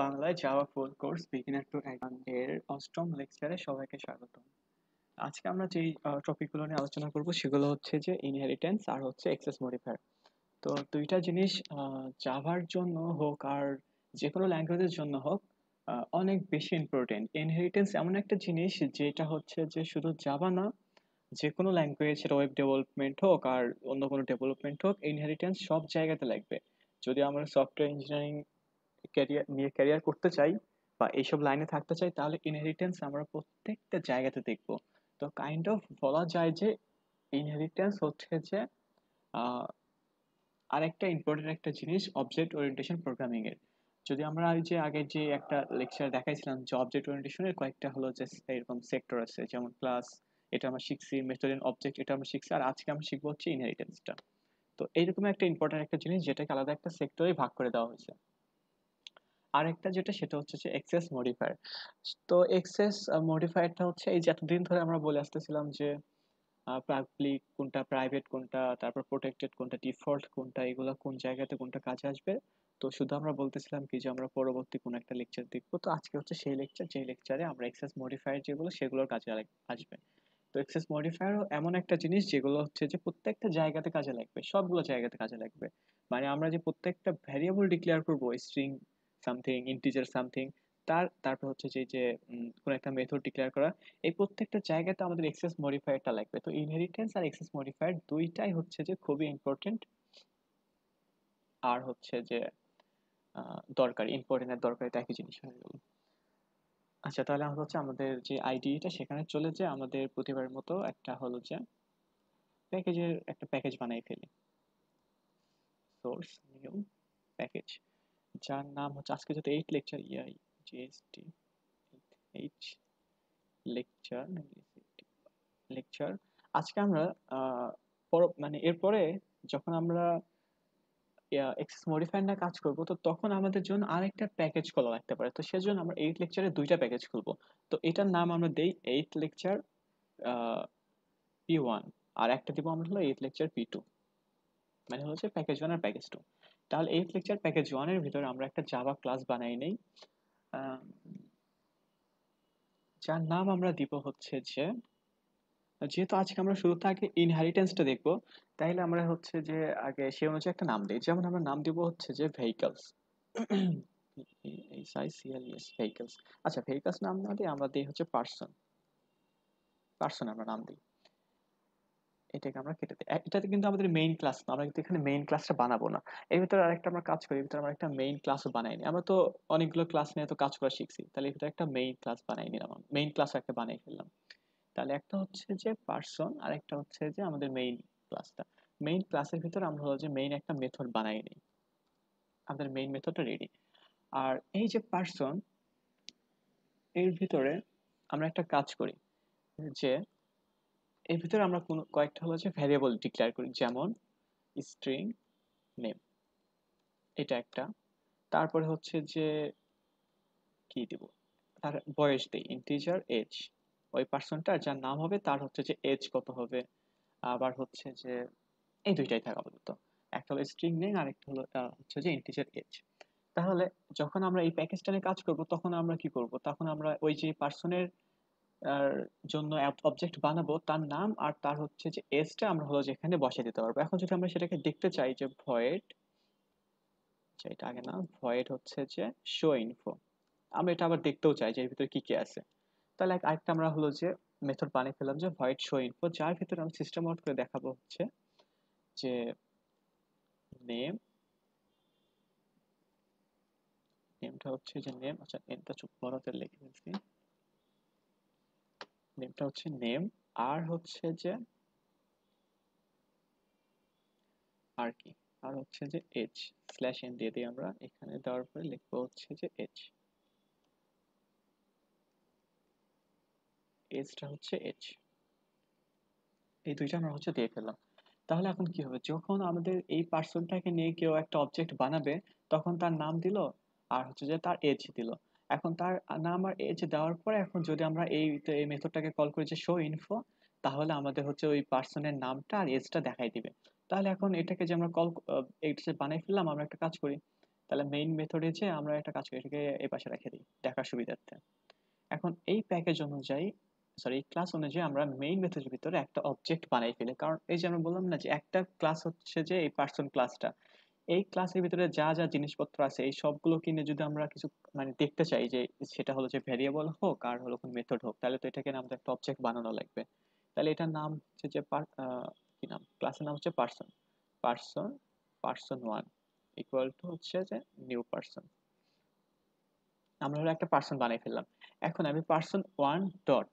বাংলায় Java full course beginner to advance এর অষ্টম লেকচারে সবাইকে স্বাগত। আজকে আমরা যেই টপিকগুলো নিয়ে আলোচনা করব সেগুলো হচ্ছে যে ইনহেরিটেন্স আর হচ্ছে এক্সেস মডিফায়ার। তো দুইটা জিনিস জাভার জন্য হোক আর যে কোনো ল্যাঙ্গুয়েজের জন্য হোক অনেক বেশি ইম্পর্টেন্ট। ইনহেরিটেন্স এমন একটা জিনিস যেটা হচ্ছে যে শুধু জাভা না, যে কোনো ল্যাঙ্গুয়েজ, সেটা ওয়েব ডেভেলপমেন্ট হোক আর অন্য কোনো ডেভেলপমেন্ট হোক, ইনহেরিটেন্স সব জায়গাতে লাগবে। যদি আমরা সফটওয়্যার ইঞ্জিনিয়ারিং ক্যারিয়ার করতে চাই বা এইসব লাইনে থাকতে চাই, তাহলে ইনহেরিটেন্স আমরা প্রত্যেকটা জায়গাতে দেখব। তো কাইন্ড অফ বলা যায় যে ইনহেরিটেন্স হচ্ছে যে আহ, আরেকটা ইম্পর্টেন্ট একটা জিনিস অবজেক্ট ওরিয়েন্টেশন প্রোগ্রামিং এর। যদি আমরা এই যে আগে যে একটা লেকচার দেখাইছিলাম যে অবজেক্ট ওরিয়েন্টেশনের কয়েকটা হলো যে এরকম সেক্টর আছে, যেমন ক্লাস, এটা আমরা শিখছি, মেথড এন্ড অবজেক্ট এটা আমরা শিখছি, আর আজকে আমরা শিখবো হচ্ছে ইনহেরিটেন্সটা। তো এইরকম একটা ইম্পর্টেন্ট একটা জিনিস যেটাকে আলাদা একটা সেক্টরে ভাগ করে দেওয়া হয়েছে। আরেকটা যেটা সেটা হচ্ছে যে এক্সেস মডিফায়ার। তো এক্সেস মডিফায়ারটা হচ্ছে এই যে এতদিন ধরে আমরা বলে আসতেছিলাম যে পাবলিক কোনটা, প্রাইভেট কোনটা, তারপর প্রোটেক্টেড কোনটা, ডিফল্ট কোনটা, এগুলো কোন জায়গাতে কোনটা কাজে আসবে। তো শুধু আমরা বলতেছিলাম কি যে আমরা পরবর্তী কোন একটা লেকচার দেখবো। তো আজকে হচ্ছে সেই লেকচার, যে লেকচারে আমরা এক্সেস মডিফায়ার যেগুলো সেগুলোর কাজে আসবে। তো এক্সেস মডিফায়ারও এমন একটা জিনিস যেগুলো হচ্ছে যে প্রত্যেকটা জায়গাতে কাজে লাগবে, সবগুলো জায়গাতে কাজে লাগবে। মানে আমরা যে প্রত্যেকটা ভ্যারিয়েবল ডিক্লেয়ার করবো, স্ট্রিং সামথিং, ইন্টিজার সামথিং, তারপর হচ্ছে যে কোন একটা মেথড ডিক্লেয়ার করা, এই প্রত্যেকটা জায়গাতে আমাদের এক্সেস মডিফায়ারটা লাগবে। তো ইনহেরিটেন্স আর এক্সেস মডিফায়ার দুইটাই হচ্ছে যে খুবই ইম্পর্টেন্ট, আর হচ্ছে যে দরকারি, ইম্পর্টেন্ট আর দরকারি তো একই জিনিস হয়ে গেল। আচ্ছা, তাহলে আমরা হচ্ছে আমাদের যে আইডিটা সেখানে চলে যে আমাদের প্রতিবারের মতো একটা হলো যে প্যাকেজের একটা প্যাকেজ বানাই ফেলি। সোর্স নিউ প্যাকেজ, যার নাম হচ্ছে আজকে যেহেতু 8 লেকচার, জিএসটি 8 লেকচার লেকচার। আজকে আমরা মানে এরপরে যখন আমরা এক্সেস মডিফায়ার নিয়ে কাজ করব, তো তখন আমাদের জন্য আরেকটা প্যাকেজ খোলা লাগতে পারে। তো সেজন্য আমরা 8 লেকচারে দুইটা প্যাকেজ খুলবো। তো এটার নাম আমরা দেই 8 লেকচার P1, আর একটা দিব আমরা হলো 8 লেকচার P2, মানে হচ্ছে প্যাকেজ 1 আর প্যাকেজ 2। তাহলে 8 লেকচার প্যাকেজ 1 এর ভিতরে আমরা একটা জাভা ক্লাস বানাই নেই, আহ, যার নাম আমরা দিব হচ্ছে যে, যেহেতু আজকে আমরা শুরুতে আগে ইনহেরিটেন্সটা দেখবো, তাইলে আমরা হচ্ছে যে আগে সে অনুযায়ী একটা নাম দিই। যেমন আমরা নাম দিব হচ্ছে যে ভেহিকলস, VHICLES, ভেহিকলস। আচ্ছা, ভেহিকলস নাম না দিয়ে আমরা দিই হচ্ছে পার্সন, পার্সন আমরা নাম দিই। এটাকে আমরা কেটে দিই। এটাতে কিন্তু আমাদের মেইন ক্লাস না, আমরা কিন্তু এখানে মেইন ক্লাসটা বানাবো না। এর ভিতরে আরেকটা আমরা কাজ করি, এর ভিতরে আমরা একটা মেইন ক্লাসও বানাই নি। আমরা তো অনেকগুলো ক্লাস নিয়ে তো কাজ করা শিখছি, তাহলে এর ভিতরে একটা মেইন ক্লাস বানাই নিলাম, মেইন ক্লাস একটা বানাই ফেললাম। তাহলে একটা হচ্ছে যে পার্সন, আর একটা হচ্ছে যে আমাদের মেইন ক্লাসটা। মেইন ক্লাসের ভিতরে আমরা হলো যে মেইন একটা মেথড বানাই নিই, আমাদের মেইন মেথডটা রেডি। আর এই যে পার্সন, এর ভিতরে আমরা একটা কাজ করি যে এর ভিতরে আমরা কোনো কয়েকটা হলো যে ভ্যারিয়েবল ডিক্লেয়ার করি, যেমন স্ট্রিং নেম, এটা একটা। তারপরে হচ্ছে যে কি দিব, তার বয়স দেই ইন্টিজার এজ, ওই পার্সনটার যার নাম হবে তার হচ্ছে যে এজ কত হবে। আবার হচ্ছে যে এই দুইটাই থাকা আপাতত, একটা হলো স্ট্রিং নেম আর একটা হলো হচ্ছে যে ইন্টিজার এজ। তাহলে যখন আমরা এই প্যাকেজটা নিয়ে কাজ করব, তখন আমরা কি করব, তখন আমরা ওই যে পার্সনের জন্য অবজেক্ট বানাবো, তার নাম আর তার হচ্ছে যে এজটা আমরা হলো যেখানে বসিয়ে দিতে পারবো। এখন যদি আমরা সেটাকে দেখতে চাই যে ভয়েড, এটা আগে না, ভয়েড হচ্ছে যে শো ইনফো, আমরা এটা আবার দেখতেও চাই যে এর ভিতরে কি কি আছে। তাহলে আরেকটা আমরা হলো যে মেথড বানিয়ে ফেললাম যে ভয়েড শো ইনফো, যার ভিতরে আমরা সিস্টেম আউট করে দেখাবো হচ্ছে যে নেম, নেমটা হচ্ছে যে নেম, আচ্ছা নেমটা চুপ বড় হাতের লিখে ফেলছি, নেমটা হচ্ছে নেম, আর হচ্ছে যে আর কি, আর হচ্ছে যে এজ, স্ল্যাশ এন দিয়ে দিই আমরা এখানে, দেওয়ার পরে লিখবো হচ্ছে যে এজ, এজটা হচ্ছে এজ। এই দুইটা আমরা হচ্ছে দিয়ে ফেললাম। তাহলে এখন কি হবে, যখন আমাদের এই পার্সনটাকে নিয়ে কেউ একটা অবজেক্ট বানাবে, তখন তার নাম দিল আর হচ্ছে যে তার এজ দিল। এখন তার নাম আর এজ দেওয়ার পরে এখন যদি আমরা এই মেথডটাকে কল করি যে শো ইনফো, তাহলে আমাদের হচ্ছে ওই পার্সনের নামটা আর এজটা দেখাই দিবে। তাহলে এখন এটাকে যে আমরা কল, এটা যে বানাই ফেললাম, আমরা একটা কাজ করি, তাহলে মেইন মেথডে যে আমরা একটা কাজ করি, এটাকে এই পাশে রেখে দিই দেখার সুবিধার্থে। এখন এই প্যাকেজ অনুযায়ী, সরি এই ক্লাস অনুযায়ী আমরা মেইন মেথডের ভিতরে একটা অবজেক্ট বানাই ফেলি। কারণ এই যে আমরা বললাম না যে একটা ক্লাস হচ্ছে যে এই পার্সন ক্লাসটা, এই ক্লাসের ভিতরে যা যা জিনিসপত্র আছে এই সবগুলো কিনে যদি আমরা কিছু মানে দেখতে চাই, যে সেটা হলো যে ভেরিয়েবল হোক আর হলো কোন মেথড হোক, তাহলে তো এটাকে আমাদের একটা অবজেক্ট বানানো লাগবে। তাহলে এটার নাম হচ্ছে যে কি নাম, ক্লাসের নাম হচ্ছে person. Person, person one equal to হচ্ছে যে নিউ পার্সন। আমরা হলো একটা পার্সন বানিয়ে ফেললাম। এখন আমি পার্সন ওয়ান ডট,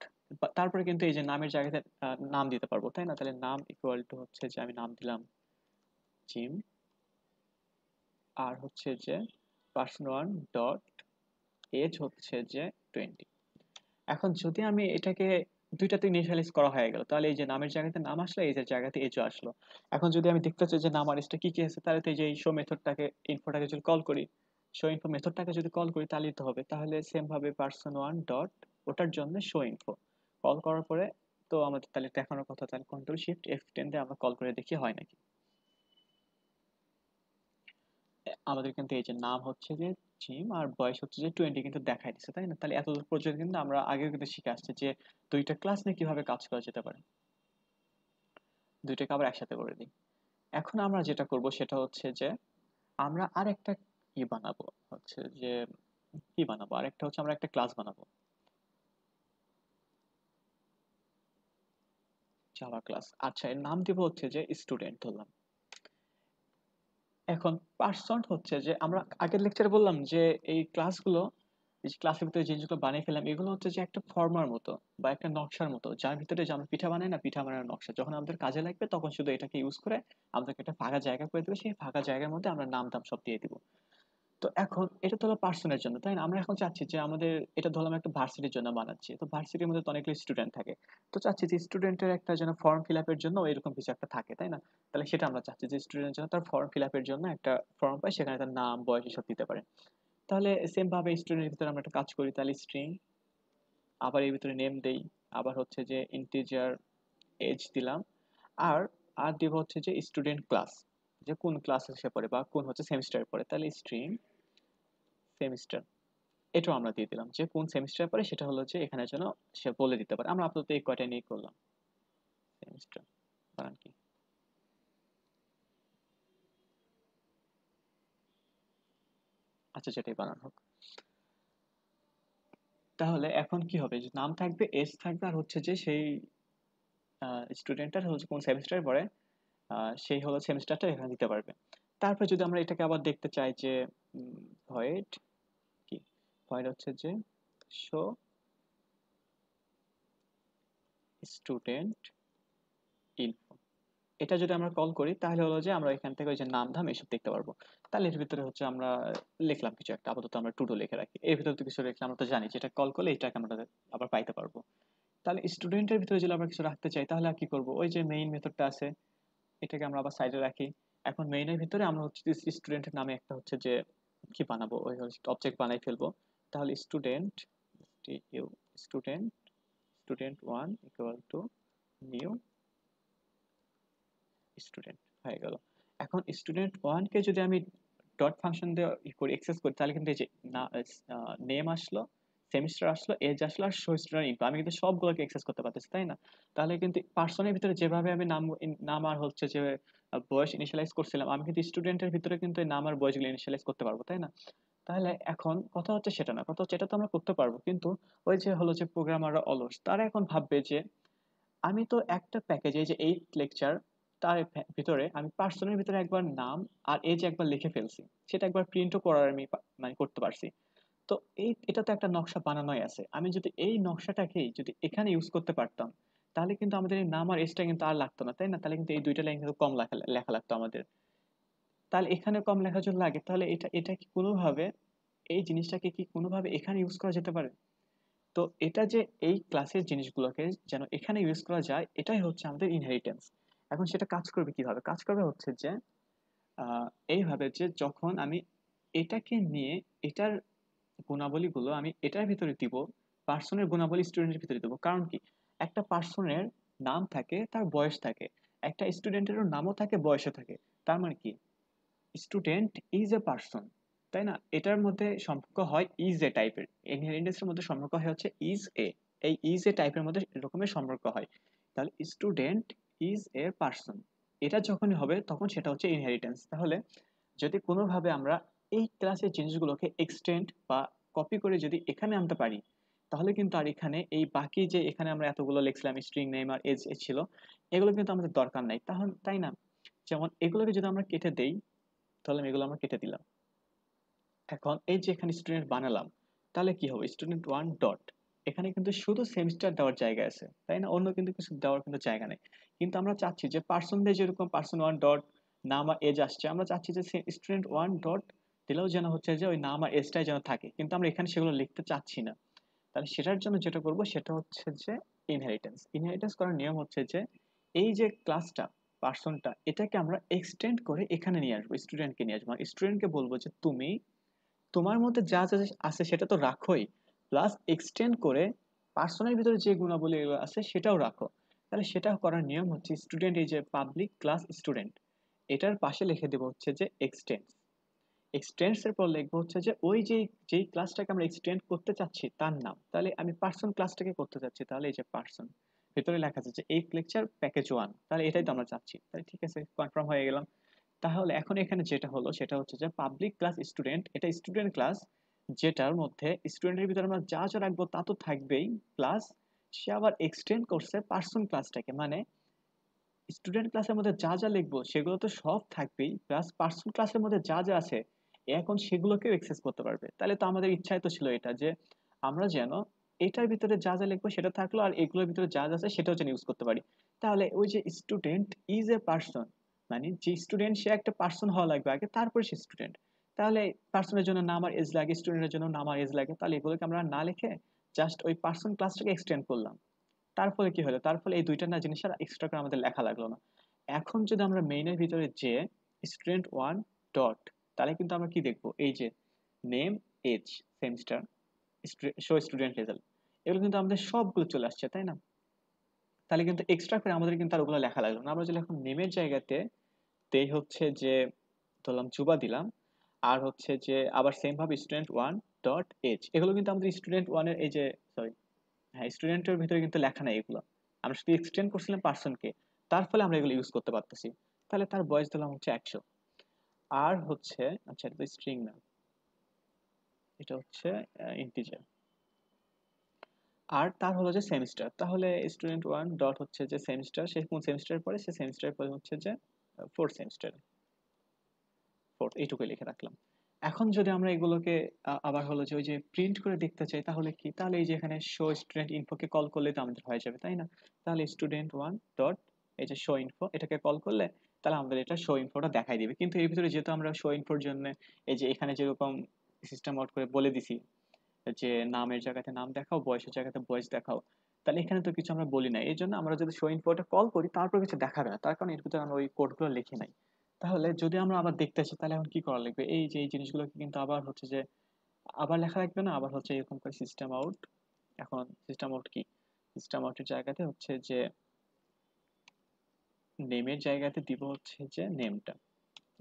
তারপরে কিন্তু এই যে নামের জায়গাতে নাম দিতে পারবো, তাই না? তাহলে নাম ইকুয়াল টু হচ্ছে যে আমি নাম দিলাম জিম, আর হচ্ছে যে পার্সন ওয়ান ডট এজ হচ্ছে যে 20। এখন যদি আমি এটাকে দুইটাতে ইনিশিয়ালাইজ করা হয়ে গেল, তাহলে এই যে নামের জায়গাতে নাম আসলো, এজের জায়গাতে এজও আসলো। এখন যদি আমি দেখতে চাই যে নাম আর এজটা কি কি আছে, তাহলে তো এই যে এই শো মেথডটাকে, ইনফোটাকে যদি কল করি, শো ইনফো মেথডটাকে যদি কল করি তাহলেই তো হবে। তাহলে সেম ভাবে পার্সন ওয়ান ডট ওটার জন্য শো ইনফো কল করার পরে তো আমাদের তাহলে দেখানোর কথা, তাহলে কন্ট্রোল শিফট F10 দিয়ে আমরা কল করে দেখি হয় নাকি। আমাদের কিন্তু এই যে নাম হচ্ছে যে জিম আর বয়স হচ্ছে যে 20 কিন্তু দেখাই দিচ্ছে, তাই না? তাহলে এতদূর পর্যন্ত কিন্তু আমরা আগেও কিন্তু শিখে আসছি যে দুইটা ক্লাস নিয়ে কিভাবে কাজ করা যেতে পারে। দুইটাকে আবার একসাথে করে দিই। এখন আমরা যেটা করব সেটা হচ্ছে যে আমরা আরেকটা কি বানাবো, হচ্ছে যে কি বানাবো, আরেকটা হচ্ছে আমরা একটা ক্লাস বানাবো, জাভা ক্লাস। আচ্ছা, এর নাম দিব হচ্ছে যে স্টুডেন্ট ধরলাম। এখন পার্সন হচ্ছে যে আমরা আগের লেকচারে বললাম যে এই ক্লাসগুলো, এই যে ক্লাসের ভিতরে জিনিসগুলো বানিয়ে ফেললাম, এগুলো হচ্ছে যে একটা ফর্মার মতো বা একটা নকশার মতো, যার ভিতরে যে আমরা পিঠা বানাই না, পিঠা বানানোর নকশা, যখন আমাদের কাজে লাগবে তখন শুধু এটাকে ইউজ করে আমাদেরকে একটা ফাঁকা জায়গা করে দেবে, সেই ফাঁকা জায়গার মধ্যে আমরা নাম দাম সব দিয়ে দিব। তো এখন এটা তো হলো পার্সনের জন্য, তাই না? আমরা এখন চাচ্ছি যে আমাদের এটা ধরলাম একটা ভার্সিটির জন্য বানাচ্ছি, তো ভার্সিটির মধ্যে তো অনেকগুলো স্টুডেন্ট থাকে, তো চাচ্ছি যে স্টুডেন্টের একটা যেন ফর্ম ফিল আপের জন্য এরকম কিছু একটা থাকে, তাই না? তাহলে সেটা আমরা চাচ্ছি যে স্টুডেন্টের জন্য তার ফর্ম ফিল আপের জন্য একটা ফর্ম পায়, সেখানে তার নাম বয়স এসব দিতে পারে। তাহলে সেম ভাবে স্টুডেন্টের ভিতরে আমরা একটা কাজ করি, তাহলে স্ট্রিং, আবার এর ভিতরে নেম দেই, আবার হচ্ছে যে ইন্টিজার এজ দিলাম, আর আর দিব হচ্ছে যে স্টুডেন্ট ক্লাস, যে কোন ক্লাসে সে পড়ে বা কোন হচ্ছে সেমিস্টারে পড়ে, তাহলে স্ট্রিং সেমিস্টার। এটাও আমরা দিয়ে দিলাম যে কোন সেমিস্টার পরে, সেটা হলো যে এখানে যেন সে বলে দিতে পারে। আমরা আপাতত এই কয়টা নিয়ে করলাম। সেমিস্টার বানান কি, আচ্ছা যেটাই বানান হোক। তাহলে এখন কি হবে, যে নাম থাকবে, এজ থাকবে, আর হচ্ছে যে সেই স্টুডেন্টটার হচ্ছে কোন সেমিস্টারে পড়ে, সেই হলো সেমিস্টারটা এখানে দিতে পারবে। তারপর যদি আমরা এটাকে আবার দেখতে চাই যে ভয়েড কি, ভয়েড হচ্ছে যে শো স্টুডেন্ট ইনফো, এটা যদি আমরা কল করি তাহলে হলো যে আমরা এখান থেকে ওই যে নাম ধাম এসব দেখতে পারবো। তাহলে এর ভিতরে হচ্ছে আমরা লিখলাম কিছু একটা, আপাতত আমরা টুডো লিখে রাখি, এর ভিতরে তো কিছু লিখলে আমরা তো জানি যে এটা কল করলে এটাকে আমরা আবার পাইতে পারবো। তাহলে স্টুডেন্টের ভিতরে যদি আমরা কিছু রাখতে চাই তাহলে আর কি করবো, ওই যে মেইন মেথডটা আছে, এটাকে আমরা আবার সাইডে রাখি। এখন মেইনের ভিতরে আমরা হচ্ছে স্টুডেন্টের নামে একটা হচ্ছে যে কি বানাবো, ওই অবজেক্ট বানাই ফেলবো। তাহলে student, student, student one equal to new student হয়ে গেল। এখন স্টুডেন্ট ওয়ানকে যদি আমি ডট ফাংশন দিয়ে করি, এক্সেস করি, তাহলে কিন্তু এই যে নেম আসলো, সেমিস্টার আসলো, এজ আসলো, আর শো স্টুডেন্ট ইনফো, আমি কিন্তু সবগুলোকে এক্সেস করতে পারতেছি, তাই না? তাহলে কিন্তু পার্সনের ভিতরে যেভাবে আমি নাম নাম আর হচ্ছে যে বয়স ইনিশিয়ালাইজ করছিলাম, আমি কিন্তু স্টুডেন্টের ভিতরে কিন্তু এই নাম আর বয়সগুলো ইনিশিয়ালাইজ করতে পারবো, তাই না? তাহলে এখন কথা হচ্ছে সেটা না, কথা হচ্ছে এটা তো আমরা করতে পারবো, কিন্তু ওই যে হলো যে প্রোগ্রামাররা অলস, তারা এখন ভাববে যে আমি তো একটা প্যাকেজে, যে 8 লেকচার, তার ভিতরে আমি পার্সনের ভিতরে একবার নাম আর এজ একবার লিখে ফেলছি, সেটা একবার প্রিন্টও করার আমি মানে করতে পারছি। তো এটা তো একটা নকশা বানানোই আছে, আমি যদি এই নকশাটাকেই যদি এখানে ইউজ করতে পারতাম, তাহলে কিন্তু আমাদের এই নাম আর এজটা কিন্তু আর লাগতো না, তাই না? তাহলে কিন্তু এই দুইটা লাইন কিন্তু কম লেখা লেখা লাগতো আমাদের। তাহলে এখানে কম লেখা যদি লাগে, তাহলে এটা এটা কি কোনোভাবে, এই জিনিসটাকে কি কোনোভাবে এখানে ইউজ করা যেতে পারে? তো এটা যে এই ক্লাসের জিনিসগুলোকে যেন এখানে ইউজ করা যায়, এটাই হচ্ছে আমাদের ইনহেরিটেন্স। এখন সেটা কাজ করবে কিভাবে, কাজ করবে হচ্ছে যে আহ, এইভাবে যে যখন আমি এটাকে নিয়ে এটার গুণাবলীগুলো আমি এটার ভিতরে দিব, পার্সনের গুণাবলী স্টুডেন্টের ভিতরে দেবো। কারণ কি, একটা পার্সনের নাম থাকে, তার বয়স থাকে, একটা স্টুডেন্টেরও নামও থাকে, বয়সও থাকে। তার মানে কি, স্টুডেন্ট ইজ এ পার্সন, তাই না? এটার মধ্যে সম্পর্ক হয় ইজ এ টাইপের, ইনহেরিটেন্স এর মধ্যে সম্পর্ক হয় হচ্ছে ইজ এ, এই ইজ এ টাইপের মধ্যে এরকমের সম্পর্ক হয়। তাহলে স্টুডেন্ট ইজ এ পার্সন, এটা যখনই হবে তখন সেটা হচ্ছে ইনহেরিটেন্স। তাহলে যদি কোনোভাবে আমরা এই ক্লাসের জিনিসগুলোকে এক্সটেন্ড বা কপি করে যদি এখানে আনতে পারি, তাহলে কিন্তু আর এখানে এই বাকি যে এখানে আমরা এতগুলো লিখছিলাম স্ট্রিং নেম আর এজ ছিল, এগুলো কিন্তু আমাদের দরকার নাই, তাহলে তাই না? যেমন এগুলোকে যদি আমরা কেটে দেই, তাহলে এগুলো আমরা কেটে দিলাম। এখন এই যে এখানে স্টুডেন্ট বানালাম, তাহলে কি হবে, স্টুডেন্ট ওয়ান ডট, এখানে কিন্তু শুধু সেমিস্টার দেওয়ার জায়গা আছে, তাই না? অন্য কিন্তু কিছু দেওয়ার কিন্তু জায়গা নেই। কিন্তু আমরা চাচ্ছি যে পার্সন দিয়ে যেরকম পার্সন ওয়ান ডট নাম আর এজ আসছে, আমরা চাচ্ছি যে স্টুডেন্ট ওয়ান ডট দিলেও যেন হচ্ছে যে ওই নাম আর এজটাই যেন থাকে, কিন্তু আমরা এখানে সেগুলো লিখতে চাচ্ছি না। তাহলে সেটার জন্য যেটা করব সেটা হচ্ছে যে ইনহেরিটেন্স। ইনহেরিটেন্স করার নিয়ম হচ্ছে যে এই যে ক্লাসটা, পার্সনটা, এটাকে আমরা এক্সটেন্ড করে এখানে নিয়ে আসবো, স্টুডেন্টকে নিয়ে আসবো। স্টুডেন্টকে বলবো যে তুমি তোমার মধ্যে যা যা আছে সেটা তো রাখোই, প্লাস এক্সটেন্ড করে পার্সোনাল ভিতরে যে গুণাবলী এগুলো আছে সেটাও রাখো। তাহলে সেটা করার নিয়ম হচ্ছে স্টুডেন্ট, এই যে পাবলিক ক্লাস স্টুডেন্ট, এটার পাশে লিখে দেবো হচ্ছে যে এক্সটেন্স। এক্সটেন্স এর পর লিখবো হচ্ছে যে ওই যে যেই ক্লাসটাকে আমরা এক্সটেন্ড করতে চাচ্ছি তার নাম। তাহলে আমি পার্সন ক্লাসটাকে করতে চাচ্ছি, তাহলে এই যে পার্সন ভিতরে লেখা আছে যে এই লেকচার প্যাকেজ ওয়ান, তাহলে এটাই তো আমরা চাচ্ছি। তাহলে ঠিক আছে, কনফার্ম হয়ে গেলাম। তাহলে এখন এখানে যেটা হলো সেটা হচ্ছে যে পাবলিক ক্লাস স্টুডেন্ট, এটা স্টুডেন্ট ক্লাস, যেটার মধ্যে স্টুডেন্টের ভিতরে আমরা যা যা রাখবো তা তো থাকবেই, প্লাস সে আবার এক্সটেন্ড করছে পার্সন ক্লাসটাকে, মানে স্টুডেন্ট ক্লাসের মধ্যে যা যা লিখবো সেগুলো তো সব থাকবেই, প্লাস পার্সন ক্লাসের মধ্যে যা যা আছে এখন সেগুলোকেও অ্যাক্সেস করতে পারবে। তাহলে তো আমাদের ইচ্ছাই তো ছিল এটা, যে আমরা যেন এটার ভিতরে যা যা লিখবো সেটা থাকলো, আর এগুলোর ভিতরে যা যা আছে সেটাও যেন ইউজ করতে পারি। তাহলে ওই যে স্টুডেন্ট ইজ এ পার্সন, মানে যে স্টুডেন্ট সে একটা পার্সন হওয়া লাগবে আগে, তারপরে সে স্টুডেন্ট। তাহলে পার্সনের জন্য নাম আর এজ লাগে, স্টুডেন্টের জন্য নাম আর এজ লাগে, তাহলে এগুলোকে আমরা না লিখে জাস্ট ওই পার্সন ক্লাসটাকে এক্সটেন্ড করলাম। তার ফলে কি হলো, তার ফলে এই দুইটা না জিনিস আর এক্সট্রা করে আমাদের লেখা লাগলো না। এখন যদি আমরা মেইনের ভিতরে যে স্টুডেন্ট ওয়ান ডট, তাহলে কিন্তু আমরা কি দেখবো, এই যে name, age, semester, show student result, এগুলো কিন্তু আমাদের সবগুলো চলে আসছে, তাই না? তাহলে কিন্তু এক্সট্রা করে আমাদের কিন্তু আর ওগুলো লেখা লাগলো না। আমরা যদি এখন নেমের জায়গাতে দেই হচ্ছে যে ধরলাম জুবা দিলাম, আর হচ্ছে যে আবার সেম ভাবে স্টুডেন্ট ওয়ান ডট এজ, এগুলো কিন্তু আমাদের স্টুডেন্ট ওয়ানের এই যে, সরি, হ্যাঁ, স্টুডেন্টের ভিতরে কিন্তু লেখা নাই এগুলো, আমরা শুধু এক্সটেন্ড করছিলাম পার্সনকে, তার ফলে আমরা এগুলো ইউজ করতে পারতেছি। তাহলে তার বয়স দিলাম হচ্ছে 100। আর হচ্ছে, আচ্ছা এটা তো স্ট্রিং না, এটা হচ্ছে ইন্টিজার। আর তার হলো যে সেমিস্টার, তাহলে স্টুডেন্ট ওয়ান ডট হচ্ছে যে সেমিস্টার, সে কোন সেমিস্টারের পরে, সে সেমিস্টারের পরে হচ্ছে যে ফোর্থ সেমিস্টার, ফোর্থ, এইটুকুই লিখে রাখলাম। এখন যদি আমরা এগুলোকে আবার হলো যে ওই যে প্রিন্ট করে দেখতে চাই, তাহলে কি, তাহলে এই যে এখানে শো স্টুডেন্ট ইনফোকে কল করলে তো আমাদের হয়ে যাবে, তাই না? তাহলে স্টুডেন্ট ওয়ান ডট এই যে শো ইনফো, এটাকে কল করলে তাহলে আমাদের এটা শো ইনফোটা দেখাই দিবে। কিন্তু এর ভিতরে যেহেতু আমরা শো ইনফোর জন্য এই যে এখানে যেরকম সিস্টেম আউট করে বলে দিছি যে নামের জায়গাতে নাম দেখাও, বয়সের জায়গাতে বয়স দেখাও, তাহলে এখানে তো কিছু আমরা বলি না। এই জন্য আমরা যদি শো ইনফোটা কল করি তারপর কিছু দেখাবে না, তার কারণ এর ভিতরে আমরা ওই কোডগুলো লিখি নাই। তাহলে যদি আমরা আবার দেখতে চাই তাহলে এখন কি করা লাগবে, এই যে এই জিনিসগুলোকে কিন্তু আবার হচ্ছে যে আবার লেখা লাগবে না, আবার হচ্ছে এরকম করে সিস্টেম আউট। এখন সিস্টেম আউট কি, সিস্টেম আউটের জায়গাতে হচ্ছে যে নেমের জায়গাতে দিব হচ্ছে যে নেমটা,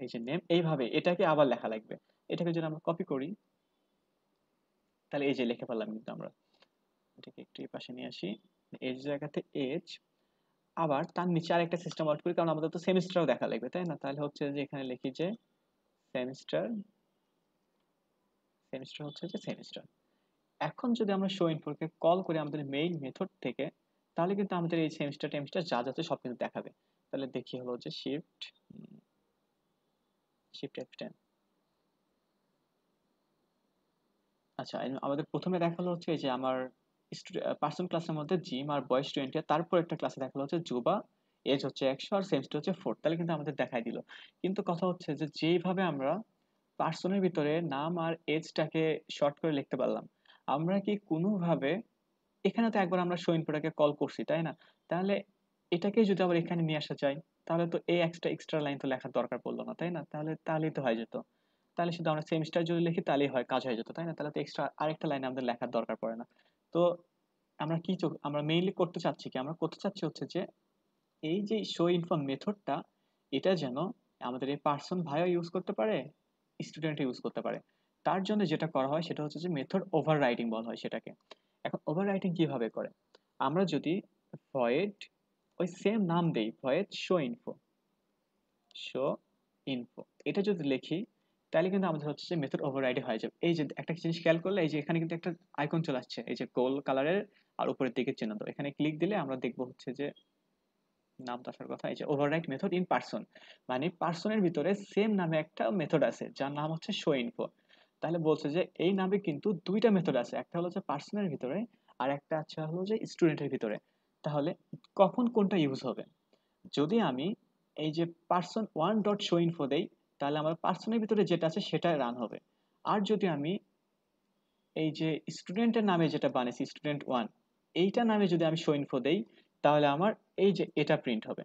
এই যে নেম, এইভাবে এটাকে আবার লেখা লাগবে। এটাকে যদি আমরা কপি করি তাহলে এই যে লিখে ফেললাম কিন্তু আমরা, এটাকে একটু এই পাশে নিয়ে আসি, এজ জায়গাতে এজ, আবার তার নিচে আরেকটা সিস্টেম আউট করি, কারণ আমাদের তো সেমিস্টারও দেখা লাগবে, তাই না? তাহলে হচ্ছে যে এখানে লিখি যে সেমিস্টার, সেমিস্টার হচ্ছে যে সেমিস্টার। এখন যদি আমরা শো ইনফোকে কল করি আমাদের মেইন মেথড থেকে, তাহলে কিন্তু আমাদের এই সেমিস্টার টেমিস্টার যা যাচ্ছে সব কিন্তু দেখাবে। তাহলে দেখি হলো যে শিফট, শিফট F10। আচ্ছা, আমাদের প্রথমে দেখালো হচ্ছে এই যে আমার পার্সন ক্লাসের মধ্যে জিম আর বয়স 20, তারপর একটা ক্লাসে দেখালো হচ্ছে জুবা, এজ হচ্ছে 100 আর সেমিস্টার হচ্ছে 4, তাহলে কিন্তু আমাদের দেখাই দিল। কিন্তু কথা হচ্ছে যে যেইভাবে আমরা পার্সনের ভিতরে নাম আর এজটাকে শর্ট করে লিখতে পারলাম, আমরা কি কোনোভাবে, এখানে তো একবার আমরা শো ইনফোটাকে কল করছি, তাই না? তাহলে এটাকে যদি আবার এখানে নিয়ে আসা যায়, তাহলে তো এই এক্সট্রা এক্সট্রা লাইন তো লেখার দরকার পড়লো না, তাই না? তাহলেই তো হয়ে যেত। তাহলে শুধু আমরা সেমিস্টার যদি লিখি তাহলেই হয়, কাজ হয়ে যেত, তাই না? তাহলে তো এক্সট্রা আরেকটা লাইন আমাদের লেখার দরকার পড়ে না। তো আমরা কি আমরা মেইনলি করতে চাচ্ছি কি, আমরা করতে চাচ্ছি হচ্ছে যে এই যে শো ইনফো মেথডটা, এটা যেন আমাদের এই পার্সন ভাইও ইউজ করতে পারে, স্টুডেন্ট ইউজ করতে পারে। তার জন্য যেটা করা হয় সেটা হচ্ছে যে মেথড ওভাররাইডিং বলা হয় সেটাকে। এখন ওভাররাইডিং কিভাবে করে, আমরা যদি ভয়েড ওই সেম নাম দেই, ভয়েড শো ইনফো এটা যদি লিখি, তাহলে কিন্তু আমাদের হচ্ছে যে মেথড ওভাররাইড হয়ে যাবে। এই যে একটা জিনিস খেয়াল করলে, এই যে এখানে কিন্তু একটা আইকন চলে আসছে, এই যে গোল কালারের আর উপরের দিকে চিহ্ন, তো এখানে ক্লিক দিলে আমরা দেখবো হচ্ছে যে নামটা আসার কথা, এই যে ওভাররাইট মেথড ইন পার্সন, মানে পার্সনের ভিতরে সেম নামে একটা মেথড আছে যার নাম হচ্ছে শো ইনফো। তাহলে বলছে যে এই নামে কিন্তু দুইটা মেথড আছে, একটা হলো যে পার্সনের ভিতরে আর একটা আছে হলো যে স্টুডেন্টের ভিতরে। তাহলে কখন কোনটা ইউজ হবে, যদি আমি এই যে person one dot show info দেই, তাহলে আমার পার্সনের ভিতরে যেটা আছে সেটা রান হবে। আর যদি আমি এই যে স্টুডেন্টের নামে যেটা বানিয়েছি স্টুডেন্ট ওয়ান, এইটা নামে যদি আমি শো ইনফো দেই, তাহলে আমার এই যে এটা প্রিন্ট হবে,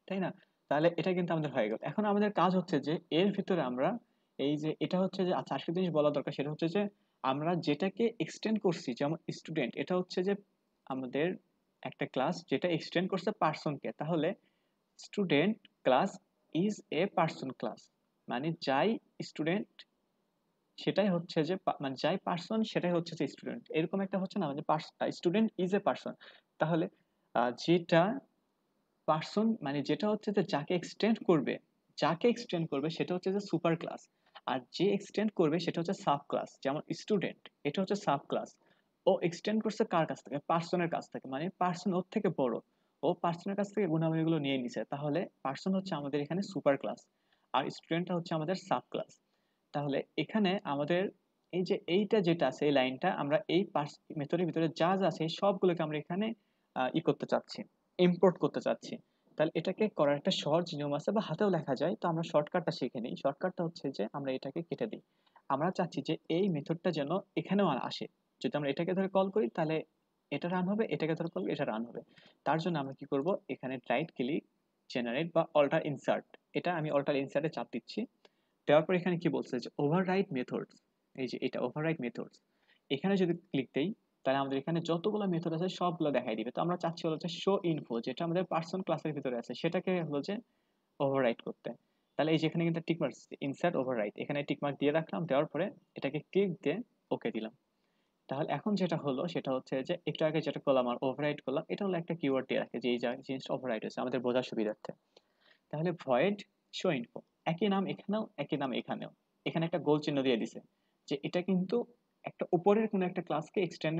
তাই না? তাহলে এটা কিন্তু আমাদের হয়ে গেল। এখন আমাদের কাজ হচ্ছে যে এর ভিতরে আমরা এই যে এটা হচ্ছে যে, আচ্ছা আরেকটা জিনিস বলা দরকার, সেটা হচ্ছে যে আমরা যেটাকে এক্সটেন্ড করছি, যেমন স্টুডেন্ট, এটা হচ্ছে যে আমাদের একটা ক্লাস যেটা এক্সটেন্ড করছে পার্সনকে। তাহলে student class is a person class, মানে যাই স্টুডেন্ট সেটাই হচ্ছে যে মানে যাই পার্সন সেটাই হচ্ছে যে স্টুডেন্ট, এরকম একটা হচ্ছে না, মানে স্টুডেন্ট ইজ এ পার্সন। তাহলে যেটা পার্সন মানে যেটা হচ্ছে যে যাকে এক্সটেন্ড করবে সেটা হচ্ছে যে সুপার ক্লাস, আর যে এক্সটেন্ড করবে সেটা হচ্ছে সাব ক্লাস। যেমন স্টুডেন্ট, এটা হচ্ছে সাব ক্লাস, ও এক্সটেন্ড করছে কার কাছ থেকে, পার্সনের কাছ থেকে, মানে পার্সন ওর থেকে বড়, ও পার্সনের কাছ থেকে গুণাবলীগুলো নিয়ে নিছে, তাহলে পার্সন হচ্ছে আমাদের এখানে সুপার ক্লাস, আর স্টুডেন্টটা হচ্ছে আমাদের সাব ক্লাস। তাহলে এখানে আমাদের এই যে এইটা যেটা আছে, এই লাইনটা আমরা এই মেথডের ভিতরে যা যা আছে এই সবগুলোকে আমরা এখানে করতে চাচ্ছি, ইম্পোর্ট করতে চাচ্ছি। তাহলে এটাকে করার একটা সহজ নিয়ম আছে, বা হাতেও লেখা যায়, তো আমরা শর্টকাটটা শিখে নিই। শর্টকাটটা হচ্ছে যে আমরা এটাকে কেটে দিই, আমরা চাচ্ছি যে এই মেথডটা যেন এখানেও আসে। যদি আমরা এটাকে ধরে কল করি তাহলে এটা রান হবে, এটাকে ধরে কল এটা রান হবে। তার জন্য আমরা কি করব, এখানে রাইট ক্লিক, জেনারেট বা অল্টার ইনসার্ট, এটা আমি অল্টার ইনসার্টে চাপ দিচ্ছি। দেওয়ার পর এখানে কি বলছে যে ওভাররাইট মেথডস, এই যে এটা ওভাররাইট মেথডস, এখানে যদি ক্লিক দেই তাহলে আমাদের এখানে যতগুলো মেথড আছে সবগুলো দেখাই দিবে। তো আমরা চাচ্ছি হলো যে শো ইনফো, যেটা আমাদের পার্সন ক্লাসের ভিতরে আছে সেটাকে হলো যে ওভাররাইট করতে। তাহলে এই যেখানে কিন্তু টিক মার্ক, ইনসার্ট ওভাররাইট, এখানে টিক মার্ক দিয়ে রাখলাম, দেওয়ার পরে এটাকে ক্লিক দিয়ে ওকে দিলাম। তাহলে এখন যেটা হলো সেটা হচ্ছে যে একটু আগে যেটা করলাম আর ওভাররাইট করলাম, এটা হলো একটা কিওয়ার্ড দিয়ে রাখে যে এই জিনিসটা ওভাররাইট হয়েছে আমাদের বোঝার সুবিধার্থে। তাহলে ভয়েড শো ইনফো, একই নাম এখানেও, একই নাম এখানেও, এখানে একটা গোল চিহ্ন দিয়ে দিছে যে এটা কিন্তু একটা উপরের কোনো একটা ক্লাসকে এক্সটেন্ড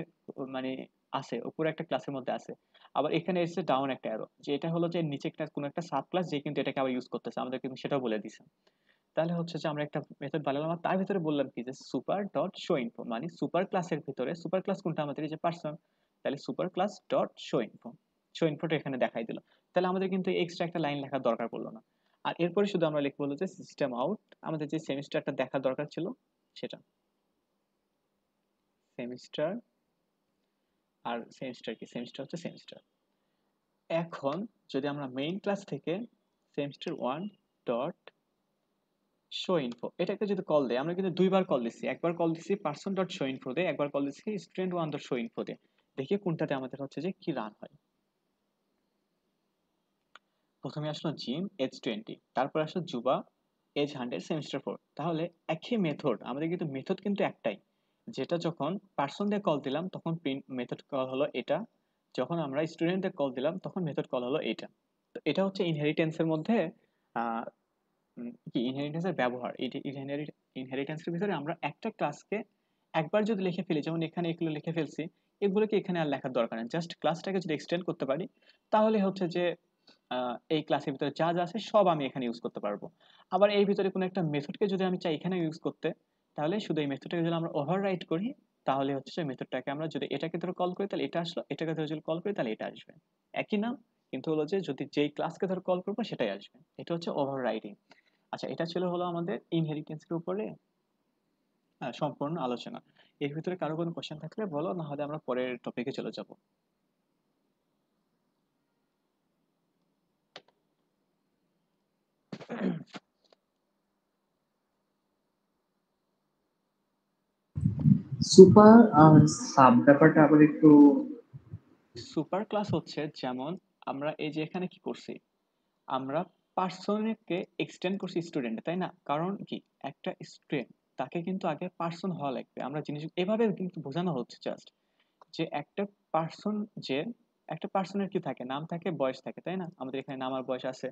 মানে আছে, উপরে একটা ক্লাসের মধ্যে আছে। আবার এখানে এসে ডাউন একটা অ্যারো, যে এটা হলো যে নিচে একটা কোনো একটা সাব ক্লাস যে কিন্তু এটাকে আবার ইউজ করতেছে, আমাদের কিন্তু সেটাও বলে দিছে। তাহলে হচ্ছে যে আমরা একটা মেথড বানালাম আর তার ভিতরে বললাম কি যে সুপার ডট শো ইনফো, মানে সুপার ক্লাসের ভিতরে, সুপার ক্লাস কোনটা আমাদের এই যে পার্সন, তাহলে super class dot show info, show ইনফোটা এখানে দেখাই দিল। তাহলে আমাদের কিন্তু এক্সট্রা একটা লাইন লেখার দরকার পড়লো না। আর এরপরে শুধু আমরা লিখবো হলো যে সিস্টেম আউট, আমাদের যে সেমিস্টারটা দেখার দরকার ছিল সেটা, সেমিস্টার, আর সেমিস্টার কি, সেমিস্টার হচ্ছে সেমিস্টার। এখন যদি আমরা মেইন ক্লাস থেকে semester one dot show info এটাকে যদি কল দেয়, আমরা কিন্তু দুইবার কল দিচ্ছি, একবার কল দিচ্ছি পার্সন ডট শো ইনফো দিয়ে, একবার কল দিচ্ছি student one dot show info দিয়ে। দেখি কোনটাতে আমাদের হচ্ছে যে কি রান হয়। প্রথমে আসলো জিম H20, তারপর আসলো জুবা H100 সেমিস্টার 4। তাহলে একই মেথড, আমাদের কিন্তু মেথড কিন্তু একটাই, যেটা যখন পার্সন দিয়ে কল দিলাম তখন প্রিন্ট মেথড কল হলো এটা, যখন আমরা স্টুডেন্টদের কল দিলাম তখন মেথড কল হলো এটা। তো এটা হচ্ছে ইনহেরিটেন্সের মধ্যে আহ কি ইনহেরিটেন্সের ব্যবহার। এই ইনহেরিটেন্সের ভিতরে আমরা একটা ক্লাসকে একবার যদি লিখে ফেলি, যেমন এখানে এগুলো লিখে ফেলছি, এগুলোকে এখানে আর লেখার দরকার নেই, জাস্ট ক্লাসটাকে যদি এক্সটেন্ড করতে পারি তাহলে হচ্ছে যে এই ক্লাসের ভিতরে যা যা আছে সব আমি এখানে ইউজ করতে পারবো। আবার এই ভিতরে কোনো একটা মেথডকে যদি আমি চাই এখানে ইউজ করতে, তাহলে শুধু এই মেথডটাকে যদি আমরা ওভাররাইট করি, তাহলে হচ্ছে যে মেথডটাকে আমরা যদি এটাকে ধরে কল করি তাহলে এটা আসলো, এটাকে ধরে যদি কল করি তাহলে এটা আসবে, একই নাম, কিন্তু হলো যে যদি যেই ক্লাসকে ধরে কল করবো সেটাই আসবে। এটা হচ্ছে ওভাররাইডিং। আচ্ছা, এটা ছিল হলো আমাদের ইনহেরিটেন্সের উপরে সম্পূর্ণ আলোচনা। এর ভিতরে কারো কোনো কোশ্চেন থাকলে বলো, না হলে আমরা পরের টপিকে চলে যাব। সুপার আর সাব ব্যাপারটা আবার একটু। সুপার ক্লাস হচ্ছে যেমন আমরা এই যে এখানে কি করছি, আমরা পার্সনকে এক্সটেন্ড করছি স্টুডেন্ট, তাই না? কারণ কি, একটা স্টুডেন্ট তাকে কিন্তু আগে পার্সন হওয়া লাগবে। আমরা জিনিস এভাবে কিন্তু বোঝানো হচ্ছে জাস্ট যে পার্সন যে একটা পার্সনের কি থাকে, নাম থাকে, বয়স থাকে, তাই না? আমাদের এখানে নাম আর বয়স আছে।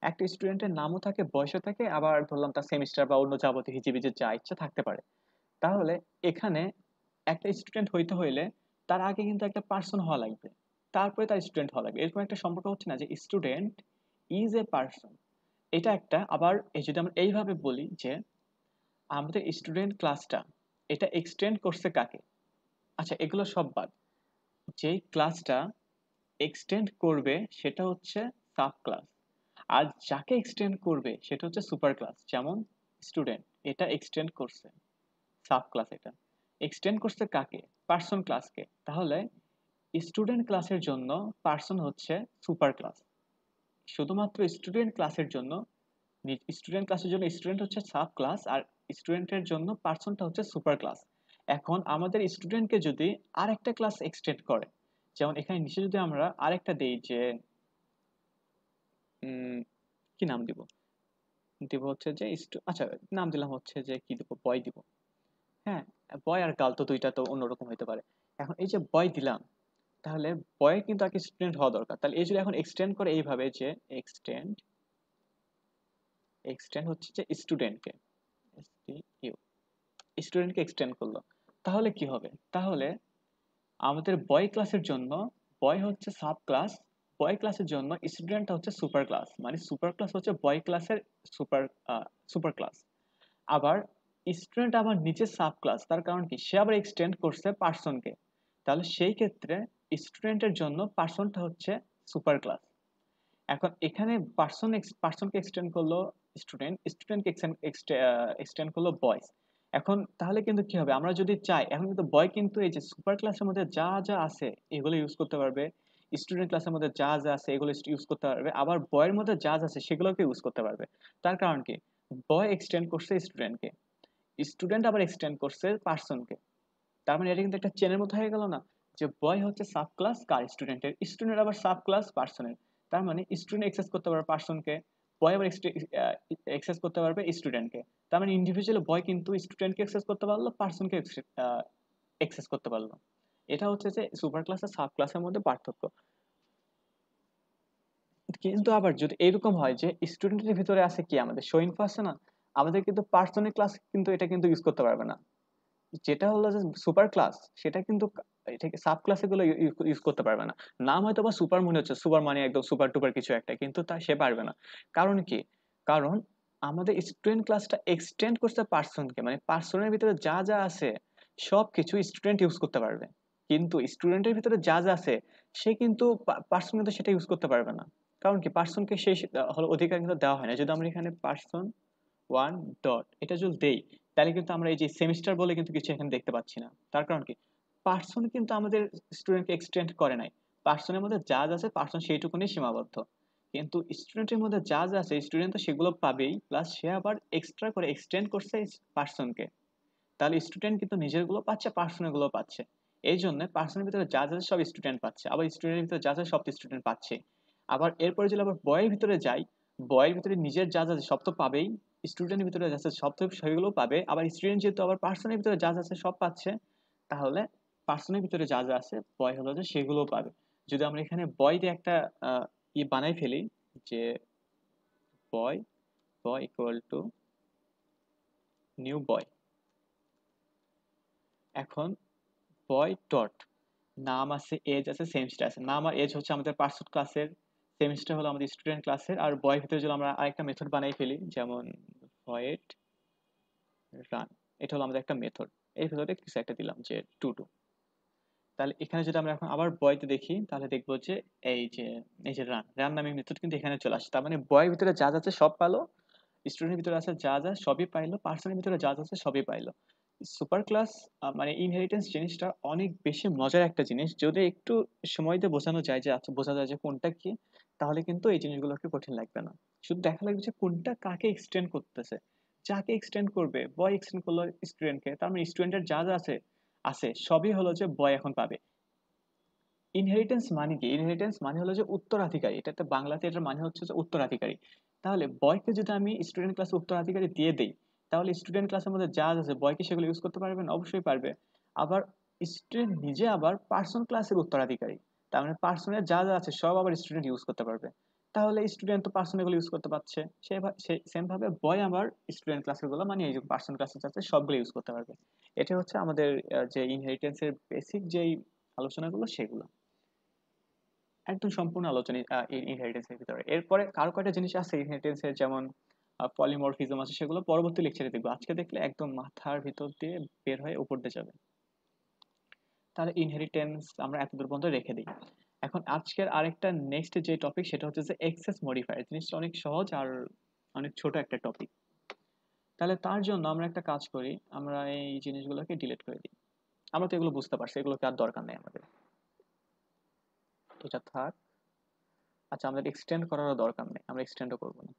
একটা স্টুডেন্টের নামও থাকে, বয়সও থাকে, আবার ধরলাম তার সেমিস্টার বা অন্য যাবতীয় হিজিবিজি যা ইচ্ছা থাকতে পারে। তাহলে এখানে একটা স্টুডেন্ট হইতে হইলে তার আগে কিন্তু একটা পার্সন হওয়া লাগবে, তারপরে তার স্টুডেন্ট হওয়া লাগবে। এরকম একটা সম্পর্ক হচ্ছে না যে স্টুডেন্ট ইজ এ পার্সন। এটা একটা। আবার এই যদি আমরা এইভাবে বলি যে আমাদের স্টুডেন্ট ক্লাসটা এটা এক্সটেন্ড করছে কাকে, আচ্ছা এগুলো সব বাদ, যেই ক্লাসটা এক্সটেন্ড করবে সেটা হচ্ছে সাব ক্লাস, আর যাকে এক্সটেন্ড করবে সেটা হচ্ছে সুপার ক্লাস। যেমন স্টুডেন্ট এটা এক্সটেন্ড করছে সাব ক্লাস, এটা এক্সটেন্ড করছে কাকে, পার্সন ক্লাসকে। তাহলে স্টুডেন্ট ক্লাসের জন্য পার্সন হচ্ছে সুপার ক্লাস, শুধুমাত্র স্টুডেন্ট ক্লাসের জন্য স্টুডেন্ট হচ্ছে সাব ক্লাস, আর স্টুডেন্টের জন্য পার্সনটা হচ্ছে সুপার ক্লাস। এখন আমাদের স্টুডেন্টকে যদি আরেকটা ক্লাস এক্সটেন্ড করে, যেমন এখানে নিচে যদি আমরা আরেকটা দেই যে কি নাম দিব, দিব হচ্ছে যে আচ্ছা নাম দিলাম হচ্ছে যে কি দিব, বয় দিব। হ্যাঁ, বয় আর গার্ল তো দুইটা তো অন্যরকম হতে পারে। এখন এই যে বয় দিলাম, তাহলে বয়ের কিন্তু আগে স্টুডেন্ট হওয়া দরকার। তাহলে এই যদি এখন এক্সটেন্ড করে এইভাবে যে এক্সটেন্ড, এক্সটেন্ড হচ্ছে যে স্টুডেন্টকে, স্টুডেন্টকে এক্সটেন্ড করলো, তাহলে কি হবে, তাহলে আমাদের বয় ক্লাসের জন্য বয় হচ্ছে সাব ক্লাস, বয় ক্লাসের জন্য স্টুডেন্টটা হচ্ছে সুপার ক্লাস, মানে সুপার ক্লাস হচ্ছে বয় ক্লাসের সুপার সুপার ক্লাস। আবার স্টুডেন্ট আবার নিচে সাব ক্লাস, তার কারণ কি, সে আবার এক্সটেন্ড করছে পার্সনকে। তাহলে সেই ক্ষেত্রে স্টুডেন্টের জন্য পার্সনটা হচ্ছে সুপার ক্লাস। এখন এখানে পার্সনকে এক্সটেন্ড করলো স্টুডেন্ট, স্টুডেন্টকে এক্সটেন্ড করলো বয়েজ। এখন তাহলে কিন্তু কি হবে, আমরা যদি চাই এখন কিন্তু বয় কিন্তু এই যে সুপার ক্লাসের মধ্যে যা যা আছে এগুলো ইউজ করতে পারবে, স্টুডেন্ট ক্লাসের মধ্যে যা যা আছে এগুলো ইউজ করতে পারবে, আবার বয়ের মধ্যে যা যা আছে সেগুলোকে ইউজ করতে পারবে। তার কারণ কি, বয় এক্সটেন্ড করছে স্টুডেন্টকে, স্টুডেন্ট আবার এক্সটেন্ড করছে পার্সনকে। তার মানে এটা কিন্তু একটা চেনের মতো হয়ে গেল না, যে বয় হচ্ছে সাব ক্লাস কার, স্টুডেন্টের, স্টুডেন্ট আবার সাব ক্লাস পার্সনের। তার মানে স্টুডেন্ট এক্সেস করতে পারবে পার্সনকে, বয় আবার এক্সেস করতে পারবে স্টুডেন্টকে। তার মানে ইন্ডিভিজুয়ালি বয় কিন্তু স্টুডেন্টকে এক্সেস করতে পারলো, পার্সনকে এক্সেস করতে পারলো। এটা হচ্ছে যে সুপার ক্লাস আর সাব ক্লাসের মধ্যে পার্থক্য। কিন্তু আবার যদি এরকম হয় যে স্টুডেন্টের ভিতরে আছে কি, আমাদের শো ইনফো আছে না, আমাদের কিন্তু পার্সনের ক্লাস কিন্তু এটা কিন্তু ইউজ করতে পারবে না। যেটা হলো যে সুপার ক্লাস, সেটা কিন্তু এটাকে সাব ক্লাসে গুলো ইউজ করতে পারবে না। নাম হয়তো বা সুপার মনে হচ্ছে, সুপার মানে একদম সুপার টুপার কিছু একটা, কিন্তু তা সে পারবে না। কারণ কি, কারণ আমাদের স্টুডেন্ট ক্লাসটা এক্সটেন্ড করছে পার্সনকে, মানে পার্সনের ভিতরে যা যা আছে সব কিছু স্টুডেন্ট ইউজ করতে পারবে, কিন্তু স্টুডেন্টের ভিতরে যা যা আছে সে কিন্তু পার্সন কিন্তু সেটা ইউজ করতে পারবে না। কারণ কি, পার্সনকে সেই হলো অধিকার কিন্তু দেওয়া হয় না। যদি আমরা এখানে পার্সন ওয়ান ডট এটা যদি দেই, তাহলে কিন্তু আমরা এই যে সেমিস্টার বলে কিন্তু কিছু এখানে দেখতে পাচ্ছি না। তার কারণ কি, পার্সন কিন্তু আমাদের স্টুডেন্টকে এক্সটেন্ড করে নাই, পার্সনের মধ্যে যা যা আছে পার্সন সেইটুকুনি সীমাবদ্ধ, কিন্তু স্টুডেন্টের মধ্যে যা যা আছে স্টুডেন্ট তো সেগুলো পাবেই, প্লাস সে আবার এক্সট্রা করে এক্সটেন্ড করছে পার্সনকে। তাহলে স্টুডেন্ট কিন্তু নিজের গুলো পাচ্ছে, পার্সনের গুলো পাচ্ছে। এই জন্য পার্সনের ভিতরে যা যা আছে সব স্টুডেন্ট পাচ্ছে, আবার স্টুডেন্টের ভিতরে যা যা আছে সব স্টুডেন্ট পাচ্ছে। আবার এরপরে যদি আবার বয়ের ভিতরে যাই, বয়ের ভিতরে নিজের যা যা আছে সব তো পাবেই, স্টুডেন্টের ভিতরে যা আছে সব তো সেগুলো পাবে, আবার স্টুডেন্ট যেহেতু আবার পার্সনের ভিতরে যা যা আছে সব পাচ্ছে, তাহলে পার্সনের ভিতরে যা যা আছে বয় হলো যে সেগুলো পাবে। যদি আমরা এখানে বয় দিয়ে একটা বানাই ফেলি, যে বয় বয় ইকুয়াল টু নিউ বয়। এখন বয় ডট নাম আছে, এজ আছে, সেমিস্টার আছে। নাম আর এজ হচ্ছে আমাদের পার্সন ক্লাসের, সেমিস্টার হলো আমাদের স্টুডেন্ট ক্লাসের। আর বয়ের ভিতরে যদি আমরা আরেকটা মেথড বানাই ফেলি, যেমন ভয়েড রান, এটা হলো আমাদের একটা মেথড, এই ভিতরে কিছু একটা দিলাম যে টু টু। তাহলে এখানে যদি আমরা এখন আবার বয়তে দেখি, তাহলে দেখবো যে এই যে এই যে রান রান নামে মেথড কিন্তু এখানে চলে আসে। তার মানে বয়ের ভিতরে যা যা আছে সব পালো, স্টুডেন্টের ভিতরে আছে যা যা সবই পাইলো, পার্সনের ভিতরে যা যা আছে সবই পাইলো। সুপার ক্লাস মানে ইনহেরিটেন্স জিনিসটা অনেক বেশি মজার একটা জিনিস, যদি একটু সময় দিয়ে বোঝানো যায়, যে আচ্ছা বোঝা যায় যে কোনটা কি, তাহলে কিন্তু এই জিনিসগুলোকে কঠিন লাগবে না। শুধু দেখা লাগবে যে কোনটা কাকে এক্সটেন্ড করতেছে। যাকে এক্সটেন্ড করবে, বয় এক্সটেন্ড করলো স্টুডেন্টকে, তার মানে স্টুডেন্টের যা যা আছে আছে সবই হলো যে বয় এখন পাবে। ইনহেরিটেন্স মানে কি, ইনহেরিটেন্স মানে হলো যে উত্তরাধিকারী, এটা একটা বাংলাতে এটার মানে হচ্ছে যে উত্তরাধিকারী। তাহলে বয়কে যদি আমি স্টুডেন্ট ক্লাসে উত্তরাধিকারী দিয়ে দেই, তাহলে স্টুডেন্ট ক্লাসের মধ্যে যা আছে বয় কি সেগুলো ইউজ করতে পারবে না? অবশ্যই পারবে। আবার স্টুডেন্ট নিজে আবার পার্সন ক্লাসের উত্তরাধিকারী, তার মানে পার্সনের যা যা আছে সব আবার স্টুডেন্ট ইউজ করতে পারবে। তাহলে স্টুডেন্ট তো পার্সন এগুলো ইউজ করতে পারছে, সেম ভাবে বয় আবার স্টুডেন্ট ক্লাসের গুলো মানে এই যে পার্সন ক্লাসের যাচ্ছে সবগুলো ইউজ করতে পারবে। এটা হচ্ছে আমাদের যে ইনহেরিটেন্সের বেসিক যেই আলোচনাগুলো সেগুলো একদম সম্পূর্ণ আলোচনা ইনহেরিটেন্সের ভিতরে। এরপরে কারো কয়টা জিনিস আছে ইনহেরিটেন্সের, যেমন পলিমরফিজম আছে, সেগুলো পরবর্তী লেকচারে দেখবো। আজকে দেখলে একদম মাথার ভিতর দিয়ে বের হয়ে উপর দিয়ে যাবে। তাহলে ইনহেরিটেন্স আমরা এতদূর পর্যন্ত রেখে দিই। এখন আজকের আরেকটা নেক্সট যে টপিক সেটা হচ্ছে যে এক্সেস মডিফায়ার। জিনিসটা অনেক সহজ আর অনেক ছোট একটা টপিক। তাহলে তার জন্য আমরা একটা কাজ করি, আমরা এই জিনিসগুলোকে ডিলিট করে দিই। আমরা তো এগুলো বুঝতে পারছি, এগুলোকে আর দরকার নেই আমাদের, এটা থাক। আচ্ছা, আমাদের এক্সটেন্ড করারও দরকার নেই, আমরা এক্সটেন্ডও করবো না।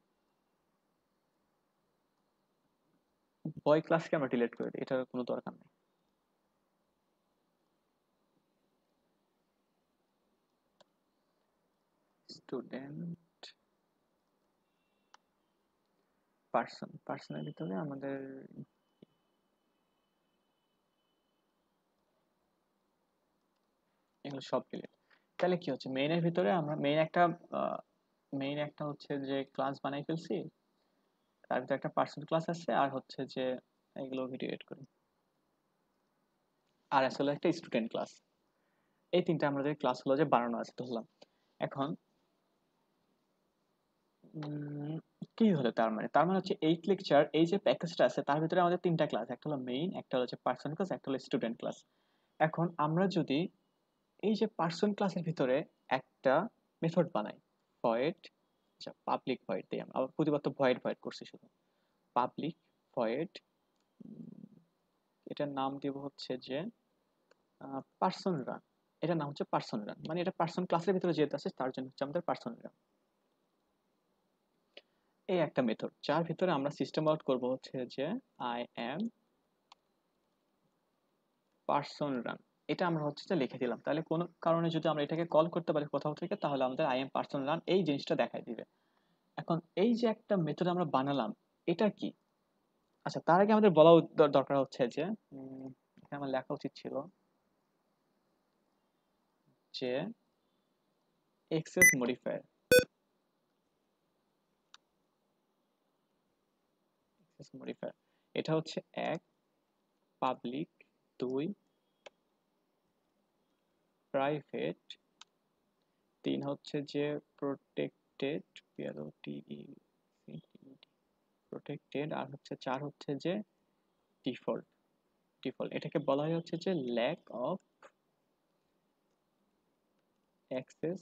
বয় ক্লাসকে আমরা ডিলিট করে দিই, এটার কোনো দরকার নেই। স্টুডেন্ট পার্সনের ভিতরে আমাদের এগুলো সব ডিলিট। তাহলে কি হচ্ছে, মেইনের ভিতরে আমরা মেইন একটা হচ্ছে যে ক্লাস বানাই ফেলছি, তার ভিতরে একটা পার্সন ক্লাস আছে, আর হচ্ছে যে এগুলো ডিলিট করি, আর আসলে একটা স্টুডেন্ট ক্লাস। এই তিনটা আমাদের ক্লাস হলো যে বানানো আছে ধরলাম। এখন কি হলো, তার মানে হচ্ছে এই লেকচার এই যে প্যাকেজটা আছে তার ভিতরে আমাদের তিনটা ক্লাস, একটা হলো মেইন, একটা হলো পার্সন ক্লাস, একটা হলো স্টুডেন্ট ক্লাস। এখন আমরা যদি এই যে পার্সন ক্লাসের ভিতরে একটা মেথড বানাই, ভয়েড, আচ্ছা পাবলিক ভয়েড দিই আমরা, আবার প্রতিবার তো ভয়েড ভয়েড করছি শুধু, পাবলিক ভয়েড, এটার নাম দিব হচ্ছে যে পার্সন রান। এটার নাম হচ্ছে পার্সন রান, মানে এটা পার্সন ক্লাসের ভিতরে যেহেতু আছে তার জন্য হচ্ছে আমাদের পার্সন রান। এই একটা মেথড যার ভিতরে আমরা সিস্টেম আউট করব হচ্ছে যে আই এম পার্সন রান। এটা আমরা হচ্ছে যে লিখে দিলাম, তাহলে কোনো কারণে যদি আমরা এটাকে কল করতে পারি কোথাও থেকে, তাহলে আমাদের আই এম পার্সন রান এই জিনিসটা দেখাই দিবে। এখন এই যে একটা মেথড আমরা বানালাম, এটা কি? আচ্ছা, তার আগে আমাদের বলা দরকার হচ্ছে যে এখানে আমার লেখা উচিত ছিল যে এক্সেস মডিফায়ার। এক্সেস মডিফায়ার এটা হচ্ছে এক, পাবলিক, দুই প্রাইভেট, তিন হচ্ছে যে প্রোটেক্টেড, প্রোটেক্টেড, আর হচ্ছে চার হচ্ছে যে ডিফল্ট। এটাকে বলা হয় হচ্ছে যে ল্যাক অফ অ্যাক্সেস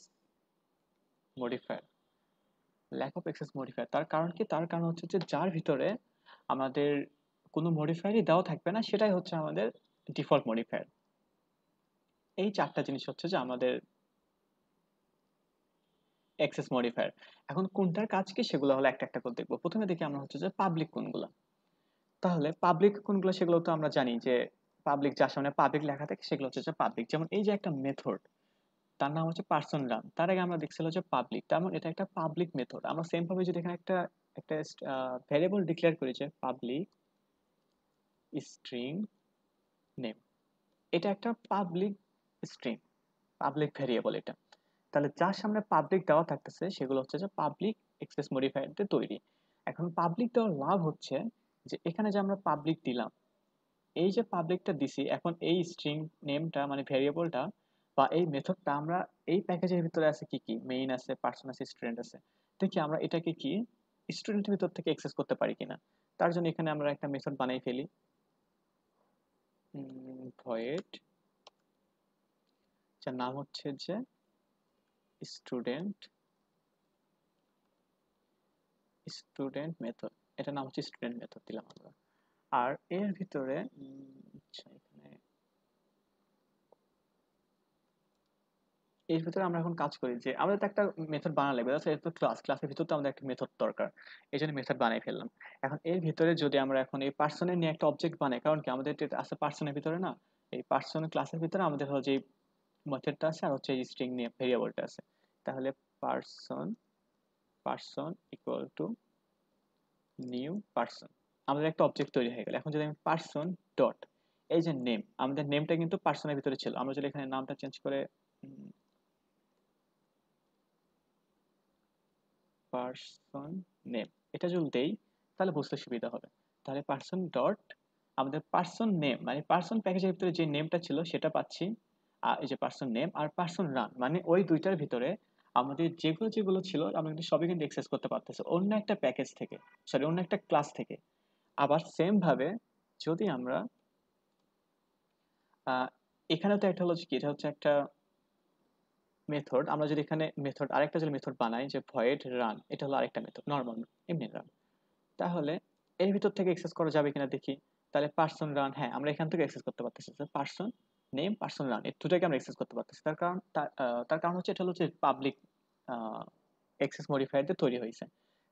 মডিফায়ার। তার কারণ কি? তার কারণ হচ্ছে যে যার ভিতরে আমাদের কোনো মডিফায়ারই দেওয়া থাকবে না, সেটাই হচ্ছে আমাদের ডিফল্ট মডিফায়ার। এই চারটা জিনিস হচ্ছে যে আমাদের অ্যাক্সেস মডিফায়ার। এখন কোনটার কাজ কি সেগুলো হলো একটা একটা করে দেখবো। প্রথমে দেখি আমরা হচ্ছে যে পাবলিক কোনগুলো। তাহলে পাবলিক কোনগুলো সেগুলো তো আমরা জানি যে পাবলিক, যার সামনে পাবলিক লেখা থাকে সেগুলো হচ্ছে যে পাবলিক। যেমন এই যে একটা মেথড, তার নাম হচ্ছে পার্সন রান, তার আগে আমরা দেখছিলাম যে পাবলিক, তার মানে এটা একটা পাবলিক মেথড। আমরা সেম ভাবে যদি এখানে একটা একটা ভ্যারিয়েবল ডিক্লেয়ার করি যে পাবলিক স্ট্রিং নেম, এটা একটা পাবলিক স্ট্রিং, পাবলিক ভ্যারিয়েবল এটা। তাহলে যার সামনে পাবলিক দেওয়া থাকতেছে সেগুলো হচ্ছে যে পাবলিক এক্সেস মডিফায়ার দিয়ে তৈরি। এখন পাবলিক দেওয়ার লাভ হচ্ছে যে এখানে যে আমরা পাবলিক দিলাম, এই যে পাবলিকটা দিছি, এখন এই স্ট্রিং নেমটা মানে ভ্যারিয়েবলটা বা এই মেথডটা আমরা এই প্যাকেজের ভিতরে আছে কি কি, মেইন আছে, পার্সন আছে, স্টুডেন্ট আছে, দেখি আমরা এটাকে কি স্টুডেন্টের ভিতর থেকে অ্যাক্সেস করতে পারি কিনা। তার জন্য এখানে আমরা একটা মেথড বানাই ফেলি, ভয়েড, যার নাম হচ্ছে যে স্টুডেন্ট স্টুডেন্ট মেথড। এটা নাম হচ্ছে স্টুডেন্ট মেথড দিলাম আমরা। আর এর ভিতরে আচ্ছা, এর ভিতরে আমরা এখন কাজ করি যে আমাদের তো একটা মেথড বানানো লাগবে, এটা তো ক্লাসের ভিতর তো আমাদের একটা মেথড দরকার, এই জন্য মেথড বানাই ফেললাম। এখন এর ভিতরে যদি আমরা এখন এই পার্সনের নিয়ে একটা অবজেক্ট বানাই, কারণ কি আমাদের এটা আছে পার্সনের ভিতরে না, এই পার্সন ক্লাসের ভিতরে আমাদের হচ্ছে এই মেথডটা আছে আর হচ্ছে এই স্ট্রিং নিয়ে ভেরিয়েবলটা আছে। তাহলে person person equal to new person, আমাদের একটা অবজেক্ট তৈরি হয়ে গেল। এখন যদি আমি পার্সন ডট, এই যে নেম, আমাদের নেমটা কিন্তু পার্সনের ভিতরে ছিল। আমরা যদি এখানে নামটা চেঞ্জ করে পার্সন নেম এটা যদি দেই, তাহলে বুঝতে সুবিধা হবে। তাহলে পার্সন ডট আমাদের পার্সন নেম মানে পার্সন প্যাকেজের ভিতরে যে নেমটা ছিল সেটা পাচ্ছি। আর এই যে পার্সন নেম আর পার্সন রান মানে ওই দুইটার ভিতরে আমাদের যেগুলো যেগুলো ছিল আমরা কিন্তু সবই কিন্তু অ্যাক্সেস করতে পারতেছি অন্য একটা প্যাকেজ থেকে, সরি অন্য একটা ক্লাস থেকে। আবার সেম ভাবে যদি আমরা এখানেও তো একটা হলো কি, এটা হচ্ছে একটা মেথড। আমরা যদি এখানে মেথড আরেকটা যদি মেথড বানাই যে ভয়েড রান, এটা হলো আরেকটা মেথড নর্মাল এমনি রান, তাহলে এর ভিতর থেকে অ্যাক্সেস করা যাবে কিনা দেখি। তাহলে পার্সন রান, হ্যাঁ আমরা এখান থেকে অ্যাক্সেস করতে পারতেছি। পার্সন নেম পার্সন রান এই দুটাকে আমরা অ্যাক্সেস করতে পারতেছি। তার কারণ হচ্ছে এটা হচ্ছে পাবলিক অ্যাক্সেস মডিফায়ার দিয়ে তৈরি হয়েছে।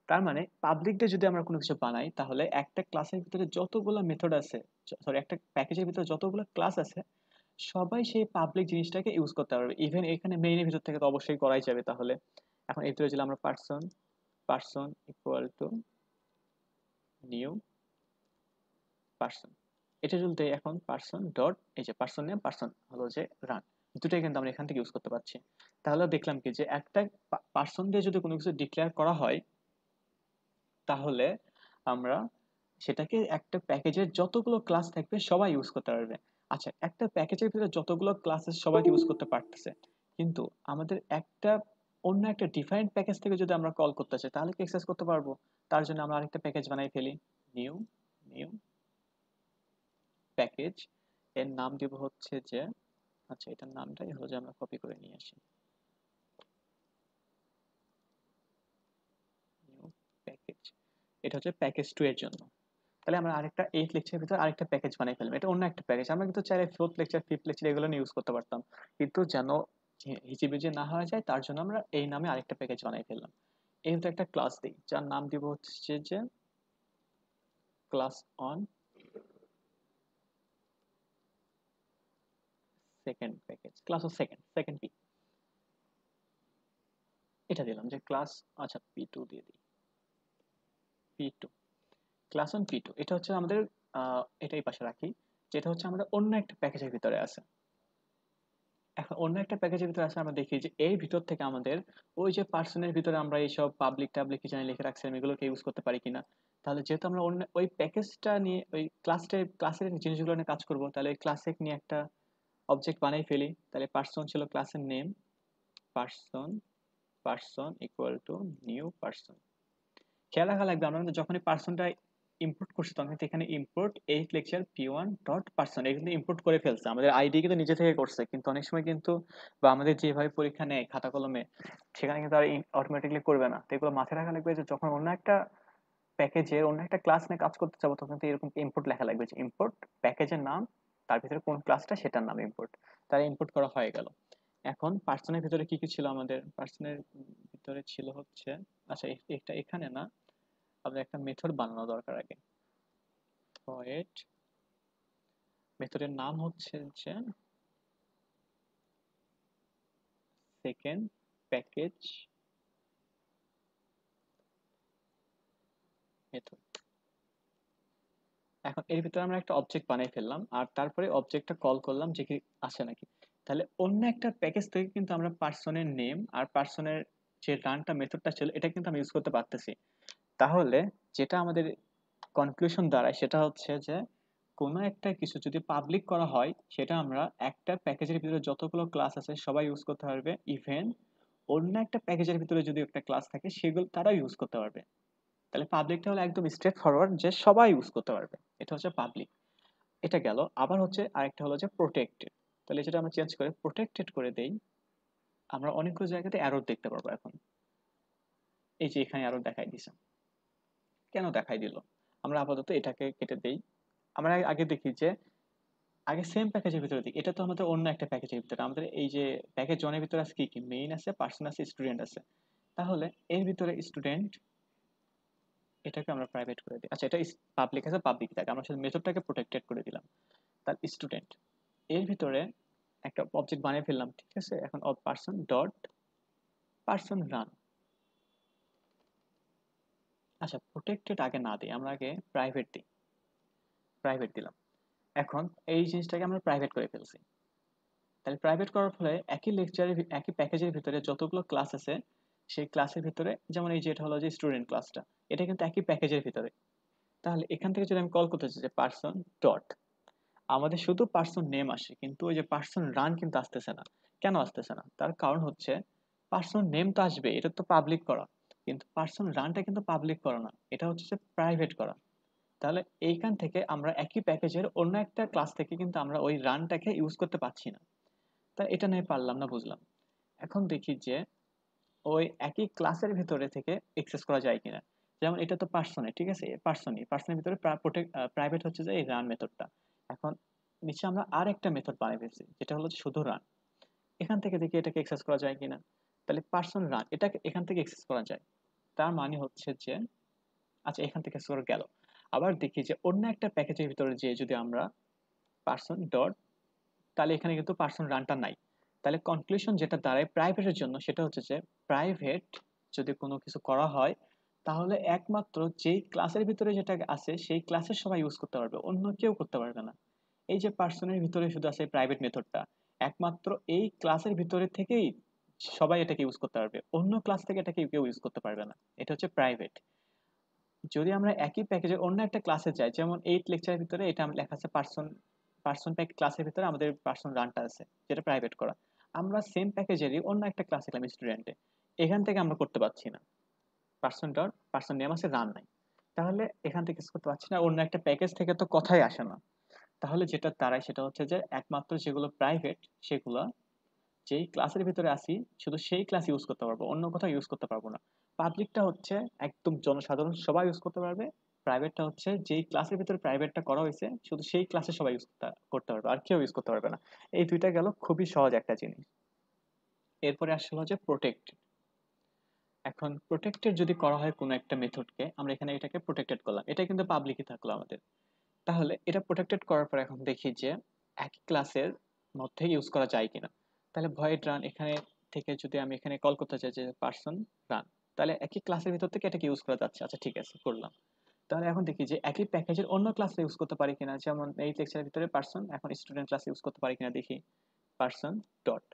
তার মানে পাবলিক দিয়ে যদি আমরা কোনো কিছু বানাই তাহলে একটা ক্লাসের ভিতরে যতগুলো মেথড আছে, সরি একটা প্যাকেজের ভিতরে যতগুলো ক্লাস আছে সবাই সেই পাবলিক জিনিসটাকে ইউজ করতে পারবে। ইভেন এখানে মেইনের ভিতর থেকে তো অবশ্যই করাই যাবে। তাহলে এখন এই ভিতরে যদি আমরা person person equal to new person, এটা যদি এখন পার্সন ডট এই যে পার্সন নেম পার্সন হলো যে রান, দুটোই কিন্তু আমরা এখান থেকে ইউজ করতে পারছি। তাহলে দেখলাম কি যে একটা পার্সন দিয়ে যদি কোনো কিছু ডিক্লেয়ার করা হয় তাহলে আমরা সেটাকে একটা প্যাকেজের যতগুলো ক্লাস থাকবে সবাই ইউজ করতে পারবে। আচ্ছা একটা প্যাকেজের ভিতরে যতগুলো ক্লাসেস সবাই ইউজ করতে পারতেছে, কিন্তু আমাদের একটা অন্য একটা ডিফারেন্ট প্যাকেজ থেকে যদি আমরা কল করতে চাই তাহলে কি অ্যাক্সেস করতে পারবো? তার জন্য আমরা আরেকটা প্যাকেজ বানাই ফেলি, নিউ নিউ প্যাকেজ, এর নাম দিব হচ্ছে যে, আচ্ছা এটার নামটাই হলো যে আমরা কপি করে নিয়ে আসি, নিউ প্যাকেজ, এটা হচ্ছে প্যাকেজ 2 এর জন্য। তাহলে আমরা আরেকটা 8 লেকচারের ভিতরে আরেকটা প্যাকেজ বানাই ফেললাম, এটা অন্য একটা প্যাকেজ। আমরা কিন্তু চাইলে 4th লেকচার 5th লেকচার এগুলো নিয়ে ইউজ করতে পারতাম, কিন্তু যেন হিজিবিজি না হয়ে যায় তার জন্য আমরা এই নামে আরেকটা প্যাকেজ বানাই ফেললাম। এই হচ্ছে একটা ক্লাস দিই যার নাম দিব হচ্ছে যে class on second package, class of second second P, এটা দিলাম যে ক্লাস, আচ্ছা পি2 দিয়ে দিই, পি2 ক্লাস অন পি2, এটা হচ্ছে আমাদের এটাই পাশে রাখি, যেটা হচ্ছে আমাদের অন্য একটা প্যাকেজের ভিতরে আছে। এখন অন্য একটা প্যাকেজের ভিতরে আছে, আমরা দেখি যে এর ভিতর থেকে আমাদের ওই যে পার্সনের ভিতরে আমরা এইসব পাবলিক টাবলিক কি জানি লিখে রাখছিলাম এগুলোকে ইউজ করতে পারি কিনা। তাহলে যেহেতু আমরা অন্য ওই প্যাকেজটা নিয়ে ওই ক্লাসের জিনিসগুলো নিয়ে কাজ করব, তাহলে ওই ক্লাসে নিয়ে একটা অবজেক্ট বানাই ফেলি। তাহলে পার্সন ছিল ক্লাসের name, person person equal to new person. খেয়াল রাখা লাগবে আমরা কিন্তু যখনই পার্সনটা ইম্পোর্ট করছি তখন কিন্তু এখানে import 8 lecture p1 dot person এটা কিন্তু ইম্পোর্ট করে ফেলছে, আমাদের আইডি কিন্তু নিজে থেকে করছে। কিন্তু অনেক সময় কিন্তু বা আমাদের যেভাবে পরীক্ষা নেয় খাতা কলমে সেখানে কিন্তু আর অটোমেটিকলি করবে না। তো এগুলো মাথায় রাখা লাগবে যে যখন অন্য একটা প্যাকেজের অন্য একটা ক্লাস নিয়ে কাজ করতে যাবো তখন তো এরকম ইম্পোর্ট লেখা লাগবে যে ইম্পোর্ট প্যাকেজের নাম, তার ভিতরে কোন ক্লাসটা সেটার নাম ইম্পোর্ট, তারা ইম্পোর্ট করা হয়ে গেল। এখন পার্সনের ভিতরে কি কি ছিল, আমাদের পার্সনের ভিতরে ছিল হচ্ছে, আচ্ছা এটা এখানে না, আমাদের একটা মেথড বানানো দরকার আগে। ভয়েড মেথডের নাম হচ্ছে যে সেকেন্ড প্যাকেজ মেথড। এখন এর ভিতরে আমরা একটা অবজেক্ট বানিয়ে ফেললাম আর তারপরে অবজেক্টটা কল করলাম যে কি আসে নাকি। তাহলে অন্য একটা প্যাকেজ থেকে কিন্তু আমরা পার্সনের নেম আর পার্সনের যে রানটা মেথডটা ছিল এটা কিন্তু আমরা ইউজ করতে পারতেছি। তাহলে যেটা আমাদের কনক্লুশন দাঁড়ায় সেটা হচ্ছে যে কোনো একটা কিছু যদি পাবলিক করা হয় সেটা আমরা একটা প্যাকেজের ভিতরে যতগুলো ক্লাস আছে সবাই ইউজ করতে পারবে, ইভেন অন্য একটা প্যাকেজের ভিতরে যদি একটা ক্লাস থাকে সেগুলো তারাও ইউজ করতে পারবে। তাহলে পাবলিকটা হলো একদম স্ট্রেট ফরওয়ার্ড যে সবাই ইউজ করতে পারবে, এটা হচ্ছে পাবলিক। এটা গেল। আবার হচ্ছে আরেকটা হলো যে প্রোটেক্টেড। তাহলে যেটা আমরা চেঞ্জ করে প্রোটেক্টেড করে দেই, আমরা অনেকগুলো জায়গাতে এরর দেখতে পারবো। এখন এই যে এখানে এরর দেখাই দিছে, কেন দেখাই দিল? আমরা আপাতত এটাকে কেটে দেই। আমরা আগে দেখি যে আগে সেম প্যাকেজের ভিতরে দেখি, এটা তো আমাদের অন্য একটা প্যাকেজের ভিতরে, আমাদের এই যে প্যাকেজ ওয়ানের ভিতরে আছে কি কি মেইন আছে পার্সন আছে স্টুডেন্ট আছে। তাহলে এর ভিতরে স্টুডেন্ট এটাকে আমরা প্রাইভেট করে দিই, আচ্ছা এটা পাবলিক আছে পাবলিক থাকে, আমরা শুধু মেথডটাকে প্রোটেক্টেড করে দিলাম। তার স্টুডেন্ট এর ভিতরে একটা অবজেক্ট বানিয়ে ফেললাম, ঠিক আছে। এখন পার্সন ডট পার্সন রান, আচ্ছা প্রোটেক্টেড আগে না দিই, আমরা আগে প্রাইভেট দিই। প্রাইভেট দিলাম। এখন এই জিনিসটাকে আমরা প্রাইভেট করে ফেলছি। তাহলে প্রাইভেট করার ফলে একই লেকচারের একই প্যাকেজের ভিতরে যতগুলো ক্লাস আছে সেই ক্লাসের ভিতরে, যেমন এই যে এটা হলো যে স্টুডেন্ট ক্লাসটা, এটা কিন্তু একই প্যাকেজের ভিতরে। তাহলে এখান থেকে যদি আমি কল করতে চাই যে পার্সন ডট, আমাদের শুধু পার্সন নেম আসে, কিন্তু ওই যে পার্সন রান কিন্তু আসতেছে না। কেন আসতেছে না? তার কারণ হচ্ছে পার্সন নেম তো আসবে, এটা তো পাবলিক করা, কিন্তু পার্সন রানটা কিন্তু পাবলিক করা না, এটা হচ্ছে যে প্রাইভেট করা। তাহলে এইখান থেকে আমরা একই প্যাকেজের অন্য একটা ক্লাস থেকে কিন্তু আমরা ওই রানটাকে ইউজ করতে পারছি না। তা এটা নিয়ে পারলাম না, বুঝলাম। এখন দেখি যে ওই একই ক্লাসের ভিতরে থেকে এক্সেস করা যায় কিনা। যেমন এটা তো পার্সনে, ঠিক আছে, পার্সনের ভিতরে প্রাইভেট হচ্ছে যে এই রান মেথডটা। এখন নিচে আমরা আর একটা মেথড বানিয়ে ফেলছি যেটা হলো যে শুধু রান। এখান থেকে দেখি এটাকে এক্সেস করা যায় কিনা। তাহলে পার্সন রান এটাকে এখান থেকে এক্সেস করা যায়। তার মানে হচ্ছে যে আচ্ছা, এখান থেকে এক্সেস করা গেল। আবার দেখি যে অন্য একটা প্যাকেজের ভিতরে যে যদি আমরা পার্সন ডট, তাহলে এখানে কিন্তু পার্সন রানটা নাই। তাহলে কনক্লুশন যেটা দাঁড়ায় প্রাইভেটের জন্য সেটা হচ্ছে যে প্রাইভেট যদি কোনো কিছু করা হয় তাহলে একমাত্র যেই ক্লাসের ভিতরে যেটা আছে সেই ক্লাসের সবাই ইউজ করতে পারবে, অন্য কেউ করতে পারবে না। এই যে পার্সনের ভিতরে শুধু আছে প্রাইভেট মেথডটা, একমাত্র এই ক্লাসের ভিতরে থেকেই সবাই এটাকে ইউজ করতে পারবে, অন্য ক্লাস থেকে এটাকে কেউ ইউজ করতে পারবে না। এটা হচ্ছে প্রাইভেট। যদি আমরা একই প্যাকেজে অন্য একটা ক্লাসে যাই, যেমন 8 লেকচারের ভিতরে এটা লেখা আছে পার্সন, পার্সন প্যাক ক্লাসের ভিতরে আমাদের পার্সন রানটা আছে যেটা প্রাইভেট করা। আমরা সেম প্যাকেজেরই অন্য একটা ক্লাসে গেলাম স্টুডেন্টে, এখান থেকে আমরা করতে পারছি না, পার্সন ডট পার্সন নেম আছে রান নাই। তাহলে এখান থেকে কিছু করতে পারছি না, অন্য একটা প্যাকেজ থেকে তো কথাই আসে না। তাহলে যেটা দাঁড়ায় সেটা হচ্ছে যে একমাত্র যেগুলো প্রাইভেট সেগুলো যেই ক্লাসের ভিতরে আসি শুধু সেই ক্লাস ইউজ করতে পারবো, অন্য কোথাও ইউজ করতে পারবো না। পাবলিকটা হচ্ছে একদম জনসাধারণ সবাই ইউজ করতে পারবে, প্রাইভেটটা হচ্ছে যেই ক্লাসের ভিতরে প্রাইভেটটা করা হয়েছে শুধু সেই ক্লাসে সবাই ইউজ করতে পারবে, আর কেউ ইউজ করতে পারবে না। এই দুইটা গেল খুবই সহজ একটা জিনিস। এরপরে আসলে হচ্ছে প্রোটেক্ট। এখন প্রোটেক্টেড যদি করা হয় কোনো একটা মেথডকে, আমরা এখানে এটাকে প্রোটেক্টেড করলাম, এটা কিন্তু পাবলিকই থাকলো আমাদের। তাহলে এটা প্রোটেক্টেড করার পর এখন দেখি যে একই ক্লাসের মধ্যে ইউজ করা যায় কিনা। তাহলে ভয়েড রান এখানে থেকে যদি আমি এখানে কল করতে চাই যে পার্সন রান, তাহলে একই ক্লাসের ভিতর থেকে এটাকে ইউজ করা যাচ্ছে। আচ্ছা ঠিক আছে, করলাম। তাহলে এখন দেখি যে একই প্যাকেজের অন্য ক্লাসে ইউজ করতে পারি কিনা, যেমন এই লেকচারের ভিতরে পার্সন, এখন স্টুডেন্ট ক্লাসে ইউজ করতে পারি কিনা দেখি। পার্সন ডট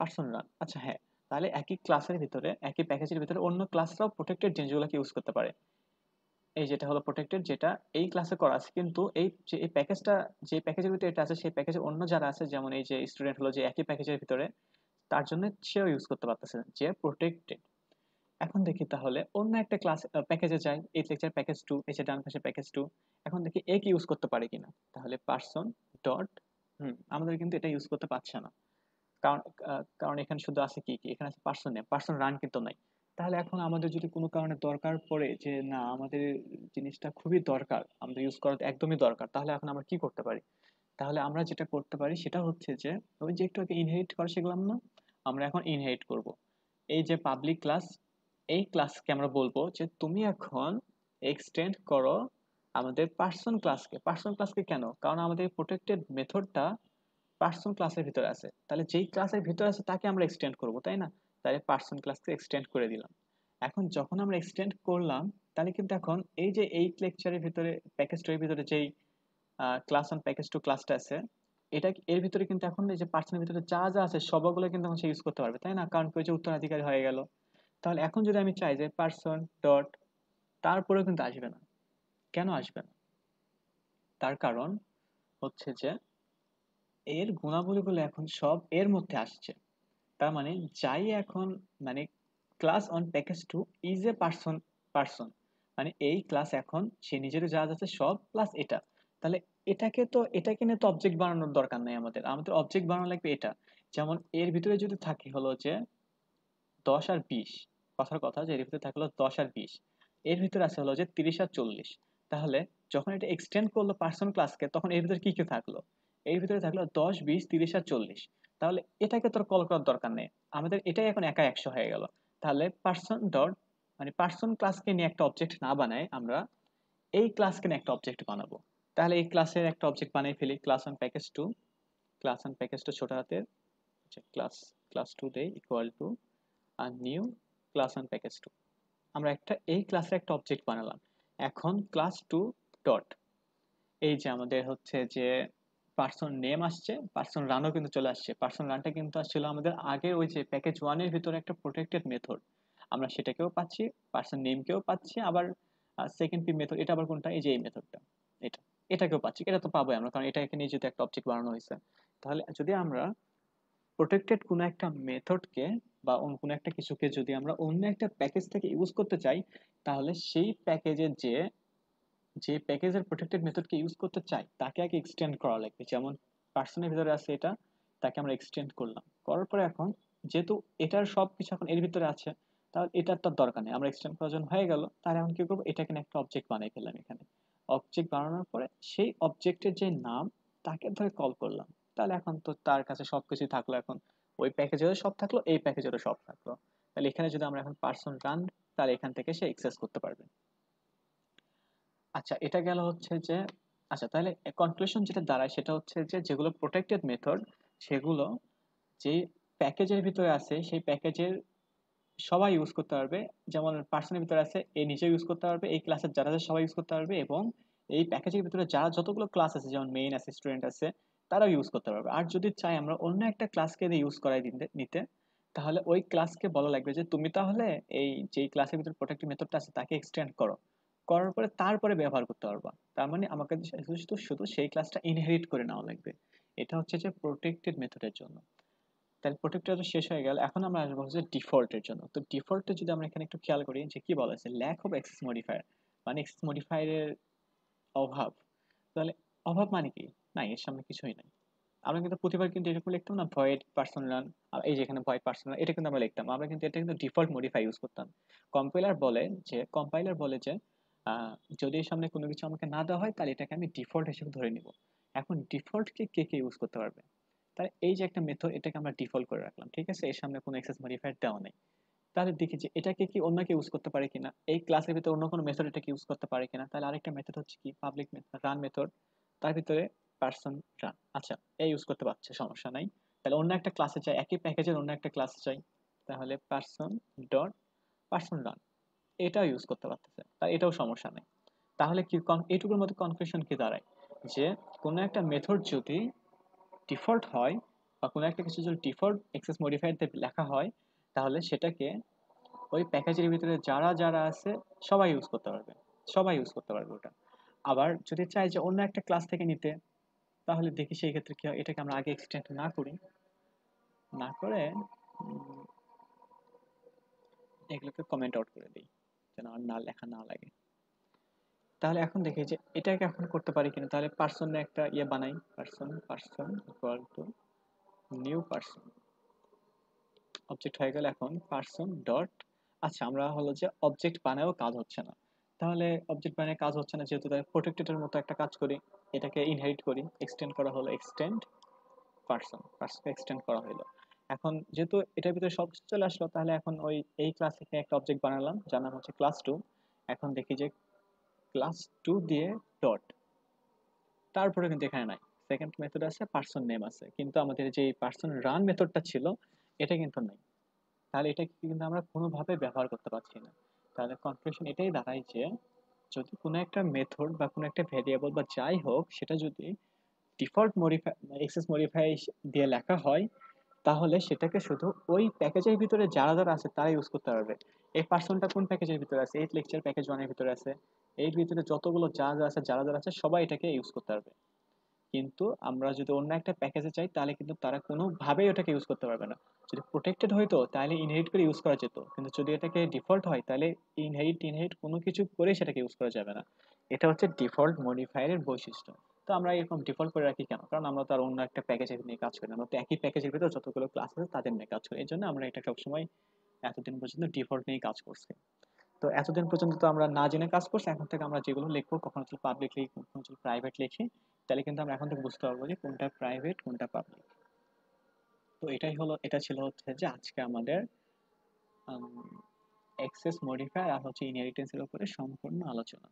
পার্সন রান, আচ্ছা হ্যাঁ, তাহলে একই ক্লাসের ভিতরে একই প্যাকেজের ভিতরে অন্য ক্লাসরাও প্রোটেক্টেড জিনিসগুলোকে ইউজ করতে পারে। এই যেটা হলো প্রোটেক্টেড, যেটা এই ক্লাসে করা আছে, কিন্তু এই যে এই প্যাকেজটা যে প্যাকেজের ভিতরে এটা আছে সেই প্যাকেজের অন্য যারা আছে, যেমন এই যে স্টুডেন্ট হলো যে একই প্যাকেজের ভিতরে, তার জন্য সেও ইউজ করতে পারতেছে না, যে প্রোটেক্টেড। এখন দেখি তাহলে অন্য একটা ক্লাস প্যাকেজে যাই, এই লেকচার প্যাকেজ 2, এই যে ডান পাশে প্যাকেজ 2। এখন দেখি এ কি ইউজ করতে পারে কিনা। তাহলে পার্সন ডট, আমাদের কিন্তু এটা ইউজ করতে পারছে না। কারণ কারণ এখানে শুধু আছে কি কি, এখানে আছে পার্সন নেম, পার্সন রান কিন্তু নাই। তাহলে এখন আমাদের যদি কোনো কারণে দরকার পড়ে যে না আমাদের জিনিসটা খুবই দরকার, আমাদের ইউজ করা একদমই দরকার, তাহলে এখন আমরা কি করতে পারি? তাহলে আমরা যেটা করতে পারি সেটা হচ্ছে যে ওই যে একটু আগে ইনহেরিট করা শিখলাম না, আমরা এখন ইনহেরিট করব। এই যে পাবলিক ক্লাস, এই ক্লাসকে আমরা বলবো যে তুমি এখন এক্সটেন্ড করো আমাদের পার্সন ক্লাসকে। পার্সন ক্লাসকে কেন? কারণ আমাদের প্রোটেক্টেড মেথডটা পার্সন ক্লাসের ভিতরে আছে, তাহলে যেই ক্লাসের ভিতরে আছে তাকে আমরা এক্সটেন্ড করব, তাই না? তাহলে পার্সন ক্লাসকে এক্সটেন্ড করে দিলাম। এখন যখন আমরা এক্সটেন্ড করলাম, তাহলে কিন্তু এখন এই যে 8 লেকচারের ভিতরে প্যাকেজ 2 এর ভিতরে যেই ক্লাস অন প্যাকেজ 2 ক্লাসটা আছে, এটা এর ভিতরে কিন্তু এখন এই যে পার্সনের ভিতরে যা যা আছে সবগুলো কিন্তু এখন সে ইউজ করতে পারবে, তাই না? কারণ কি ওই যে উত্তরাধিকারী হয়ে গেল। তাহলে এখন যদি আমি চাই যে পার্সন ডট, তারপরেও কিন্তু আসবে না। কেন আসবে না? তার কারণ হচ্ছে যে এর গুণাবলীগুলো এখন সব এর মধ্যে আসছে। তার মানে যাই এখন, মানে class on package 2 is a person, person মানে এই ক্লাস এখন সে নিজের যা আছে সব প্লাস এটা। তাহলে এটাকে নিয়ে তো অবজেক্ট বানানোর দরকার নাই, আমাদের আমাদের অবজেক্ট বানানো লাগবে এটা। যেমন এর ভিতরে যদি থাকে হলো যে 10 আর 20, কথার কথা যে এর ভিতরে থাকলো 10 আর 20, এর ভিতরে আছে হলো যে 30 আর 40। তাহলে যখন এটা এক্সটেন্ড করলো পার্সন ক্লাসকে, তখন এর ভিতরে কি কি থাকলো? এর ভিতরে থাকলো 10, 20, 30 আর 40। তাহলে এটাকে তোর কল করার দরকার নেই, আমাদের এটাই এখন একা 100 হয়ে গেল। তাহলে পার্সন ডট, মানে পার্সন ক্লাসকে নিয়ে একটা অবজেক্ট না বানাই আমরা এই ক্লাসকে নিয়ে একটা অবজেক্ট বানাবো। তাহলে এই ক্লাসের একটা অবজেক্ট বানিয়ে ফেলি, class on package 2, class on package 2 ছোট হাতের, ক্লাস ক্লাস 2 দেই ইকুয়াল টু আর নিউ ক্লাস অন প্যাকেজ 2। আমরা একটা এই ক্লাসের একটা অবজেক্ট বানালাম। এখন ক্লাস 2 ডট, এই যে আমাদের হচ্ছে যে পার্সন নেম আসছে, পার্সন রানও কিন্তু চলে আসছে। পার্সন রানটা কিন্তু আসছিল আমাদের আগে ওই যে প্যাকেজ ওয়ানের ভিতরে একটা প্রোটেক্টেড মেথড, আমরা সেটাকেও পাচ্ছি, পার্সন নেমকেও পাচ্ছি, আবার সেকেন্ড পি মেথড, এটা আবার কোনটা, এই যে এই মেথডটা, এটা এটাকেও পাচ্ছি। এটা তো পাবোই আমরা, কারণ এটা এখানে যেহেতু একটা অবজেক্ট বানানো হয়েছে। তাহলে যদি আমরা প্রোটেক্টেড কোনো একটা মেথডকে বা কোনো একটা কিছুকে যদি আমরা অন্য একটা প্যাকেজ থেকে ইউজ করতে চাই, তাহলে সেই প্যাকেজের যে যে প্যাকেজের প্রোটেক্টেড মেথডকে ইউজ করতে চাই তাকে আগে এক্সটেন্ড করা লাগবে। যেমন পার্সনের ভিতরে আছে এটা, তাকে আমরা এক্সটেন্ড করলাম, করার পরে এখন যেহেতু এটার সব কিছু এখন এর ভিতরে আছে, তাহলে এটার তো দরকার নেই, আমরা এক্সটেন্ড করার জন্য হয়ে গেল। তাহলে এখন কি করবো, এটাকে একটা অবজেক্ট বানাই ফেললাম এখানে। অবজেক্ট বানানোর পরে সেই অবজেক্টের যে নাম, তাকে ধরে কল করলাম। তাহলে এখন তো তার কাছে সবকিছু থাকলো, এখন ওই প্যাকেজেরও সব থাকলো, এই প্যাকেজেরও সব থাকলো। তাহলে এখানে যদি আমরা এখন পার্সন রান, তাহলে এখান থেকে সে এক্সেস করতে পারবে। আচ্ছা, এটা গেল হচ্ছে যে, আচ্ছা তাহলে কনক্লুশন যেটা দাঁড়ায় সেটা হচ্ছে যে যেগুলো প্রোটেক্টেড মেথড, সেগুলো যে প্যাকেজের ভিতরে আছে সেই প্যাকেজের সবাই ইউজ করতে পারবে। যেমন পার্সনের ভিতরে আছে, এ নিজে ইউজ করতে পারবে, এই ক্লাসের যারা আছে সবাই ইউজ করতে পারবে, এবং এই প্যাকেজের ভিতরে যারা যতগুলো ক্লাস আছে, যেমন মেইন আছে, স্টুডেন্ট আছে, তারাও ইউজ করতে পারবে। আর যদি চাই আমরা অন্য একটা ক্লাসকে দিয়ে ইউজ করাই নিতে, তাহলে ওই ক্লাসকে বলা লাগবে যে তুমি তাহলে এই যে ক্লাসের ভিতরে প্রোটেক্টেড মেথডটা আছে তাকে এক্সটেন্ড করো, করার পরে তারপরে ব্যবহার করতে পারবা। তার মানে আমাকে শুধু শুধু সেই ক্লাসটা ইনহেরিট করে নেওয়া লাগবে। এটা হচ্ছে যে প্রোটেক্টেড মেথডের জন্য। তাহলে প্রোটেক্টর তো শেষ হয়ে গেল, এখন আমরা আসবো হচ্ছে ডিফল্টের জন্য। তো ডিফল্টে যদি আমরা এখানে একটু খেয়াল করি যে কি বলা আছে, ল্যাক অফ অ্যাক্সেস মডিফায়ার, মানে অ্যাক্সেস মডিফায়ারের অভাব। তাহলে অভাব মানে কি, না এর সামনে কিছুই নাই। আমরা কিন্তু প্রতিবার কিন্তু এরকম লিখতাম না, ভয়েড পার্সন রান, এই যেখানে ভয়েড পার্সন রান, এটা কিন্তু আমরা লিখতাম, আমরা কিন্তু এটা কিন্তু ডিফল্ট মডিফাই ইউজ করতাম। কম্পাইলার বলে যে যদি এর সামনে কোনো কিছু আমাকে না দেওয়া হয়, তাহলে এটাকে আমি ডিফল্ট হিসেবে ধরে নিব। এখন ডিফল্টকে কে কে ইউজ করতে পারবে, তাহলে এই যে একটা মেথড, এটাকে আমরা ডিফল্ট করে রাখলাম, ঠিক আছে, এর সামনে কোনো এক্সেস মডিফায়ার দেওয়া নেই। তাহলে দেখি যে এটাকে কি অন্য কেউ ইউজ করতে পারে কিনা, এই ক্লাসের ভিতরে অন্য কোনো মেথড এটাকে ইউজ করতে পারে কিনা। তাহলে আরেকটা মেথড হচ্ছে কি, পাবলিক রান মেথড, তার ভিতরে পার্সন রান, আচ্ছা এই ইউজ করতে পারছে, সমস্যা নাই। তাহলে অন্য একটা ক্লাসে চাই, একই প্যাকেজের অন্য একটা ক্লাস চাই, তাহলে পার্সন ডট পার্সন রান, এটাও ইউজ করতে পারতেছে, তাই এটাও সমস্যা নেই। তাহলে কি এইটুকুর মধ্যে কনফিউশন কি দাঁড়ায়, যে কোনো একটা মেথড যদি ডিফল্ট হয়, বা কোনো একটা কিছু যদি ডিফল্ট এক্সেস মডিফায়ার দিয়ে লেখা হয়, তাহলে সেটাকে ওই প্যাকেজের ভিতরে যারা যারা আছে সবাই ইউজ করতে পারবে, সবাই ইউজ করতে পারবে ওটা। আবার যদি চাই যে অন্য একটা ক্লাস থেকে নিতে, তাহলে দেখি সেই ক্ষেত্রে কি হয়, এটাকে আমরা আগে এক্সটেন্ড না করি, না করে এগুলোকে কমেন্ট আউট করে দিই, যেন আর না লেখা না লাগে। তাহলে এখন দেখি যে এটাকে এখন করতে পারি কিনা। তাহলে পার্সনে একটা ইয়ে বানাই, person person equal to new person, object হয়ে গেল এখন পার্সন ডট। আচ্ছা, আমরা হলো যে অবজেক্ট বানায়ও কাজ হচ্ছে না, তাহলে অবজেক্ট বানায় কাজ হচ্ছে না যেহেতু, তাই প্রোটেক্টেডের মতো একটা কাজ করি, এটাকে ইনহেরিট করি, এক্সটেন্ড করা হলো, এক্সটেন্ড পার্সন, পার্সন এক্সটেন্ড করা হলো। এখন যেহেতু এটার ভিতরে সব কিছু চলে আসলো, তাহলে এখন ওই এই ক্লাস থেকে একটা অবজেক্ট বানালাম যার নাম হচ্ছে ক্লাস টু। এখন দেখি যে ক্লাস টু দিয়ে ডট, তারপরে কিন্তু এখানে নাই, সেকেন্ড মেথড আছে, পার্সন নেম আছে, কিন্তু আমাদের যে পার্সন রান মেথডটা ছিল এটা কিন্তু নাই। তাহলে এটা কিন্তু আমরা কোনোভাবে ব্যবহার করতে পারছি না। তাহলে কনক্লুশন এটাই দাঁড়ায় যে যদি কোনো একটা মেথড বা কোনো একটা ভেরিয়েবল বা যাই হোক, সেটা যদি ডিফল্ট মডিফাই এক্সেস মডিফাই দিয়ে লেখা হয়, তাহলে সেটাকে শুধু ওই প্যাকেজের ভিতরে যারা যারা আছে তারা ইউজ করতে পারবে। এই পার্সনটা কোন প্যাকেজের ভিতরে আছে, এই লেকচার প্যাকেজ ওয়ানের ভিতরে আছে, এর ভিতরে যতগুলো যা যা আছে যারা যারা আছে সবাই এটাকে ইউজ করতে পারবে। কিন্তু আমরা যদি অন্য একটা প্যাকেজে চাই, তাহলে কিন্তু তারা কোনোভাবেই ওটাকে ইউজ করতে পারবে না। যদি প্রোটেক্টেড হইতো তাহলে ইনহেরিট করে ইউজ করা যেত, কিন্তু যদি এটাকে ডিফল্ট হয় তাহলে ইনহেরিট কোনো কিছু করে সেটাকে ইউজ করা যাবে না। এটা হচ্ছে ডিফল্ট মডিফায়ারের বৈশিষ্ট্য। তো আমরা এরকম ডিফল্ট করে রাখি কেন, কারণ আমরা তো আর অন্য একটা প্যাকেজের নিয়ে কাজ করি না, আমরা তো একই প্যাকেজের ভিতরে যতগুলো ক্লাস আছে তাদের নিয়ে কাজ করি, এই জন্য আমরা এটা সবসময় এতদিন পর্যন্ত ডিফল্ট নিয়ে কাজ করছি। তো এতদিন পর্যন্ত তো আমরা না জেনে কাজ করছি, এখন থেকে আমরা যেগুলো লিখবো, কখনো যদি পাবলিক লিখি কখনো যদি প্রাইভেট লিখি, তাহলে কিন্তু আমরা এখন থেকে বুঝতে পারবো যে কোনটা প্রাইভেট কোনটা পাবলিক। তো এটা ছিল হচ্ছে যে আজকে আমাদের অ্যাক্সেস মডিফায়ার আর হচ্ছে ইনহেরিটেন্সের উপরে সম্পূর্ণ আলোচনা।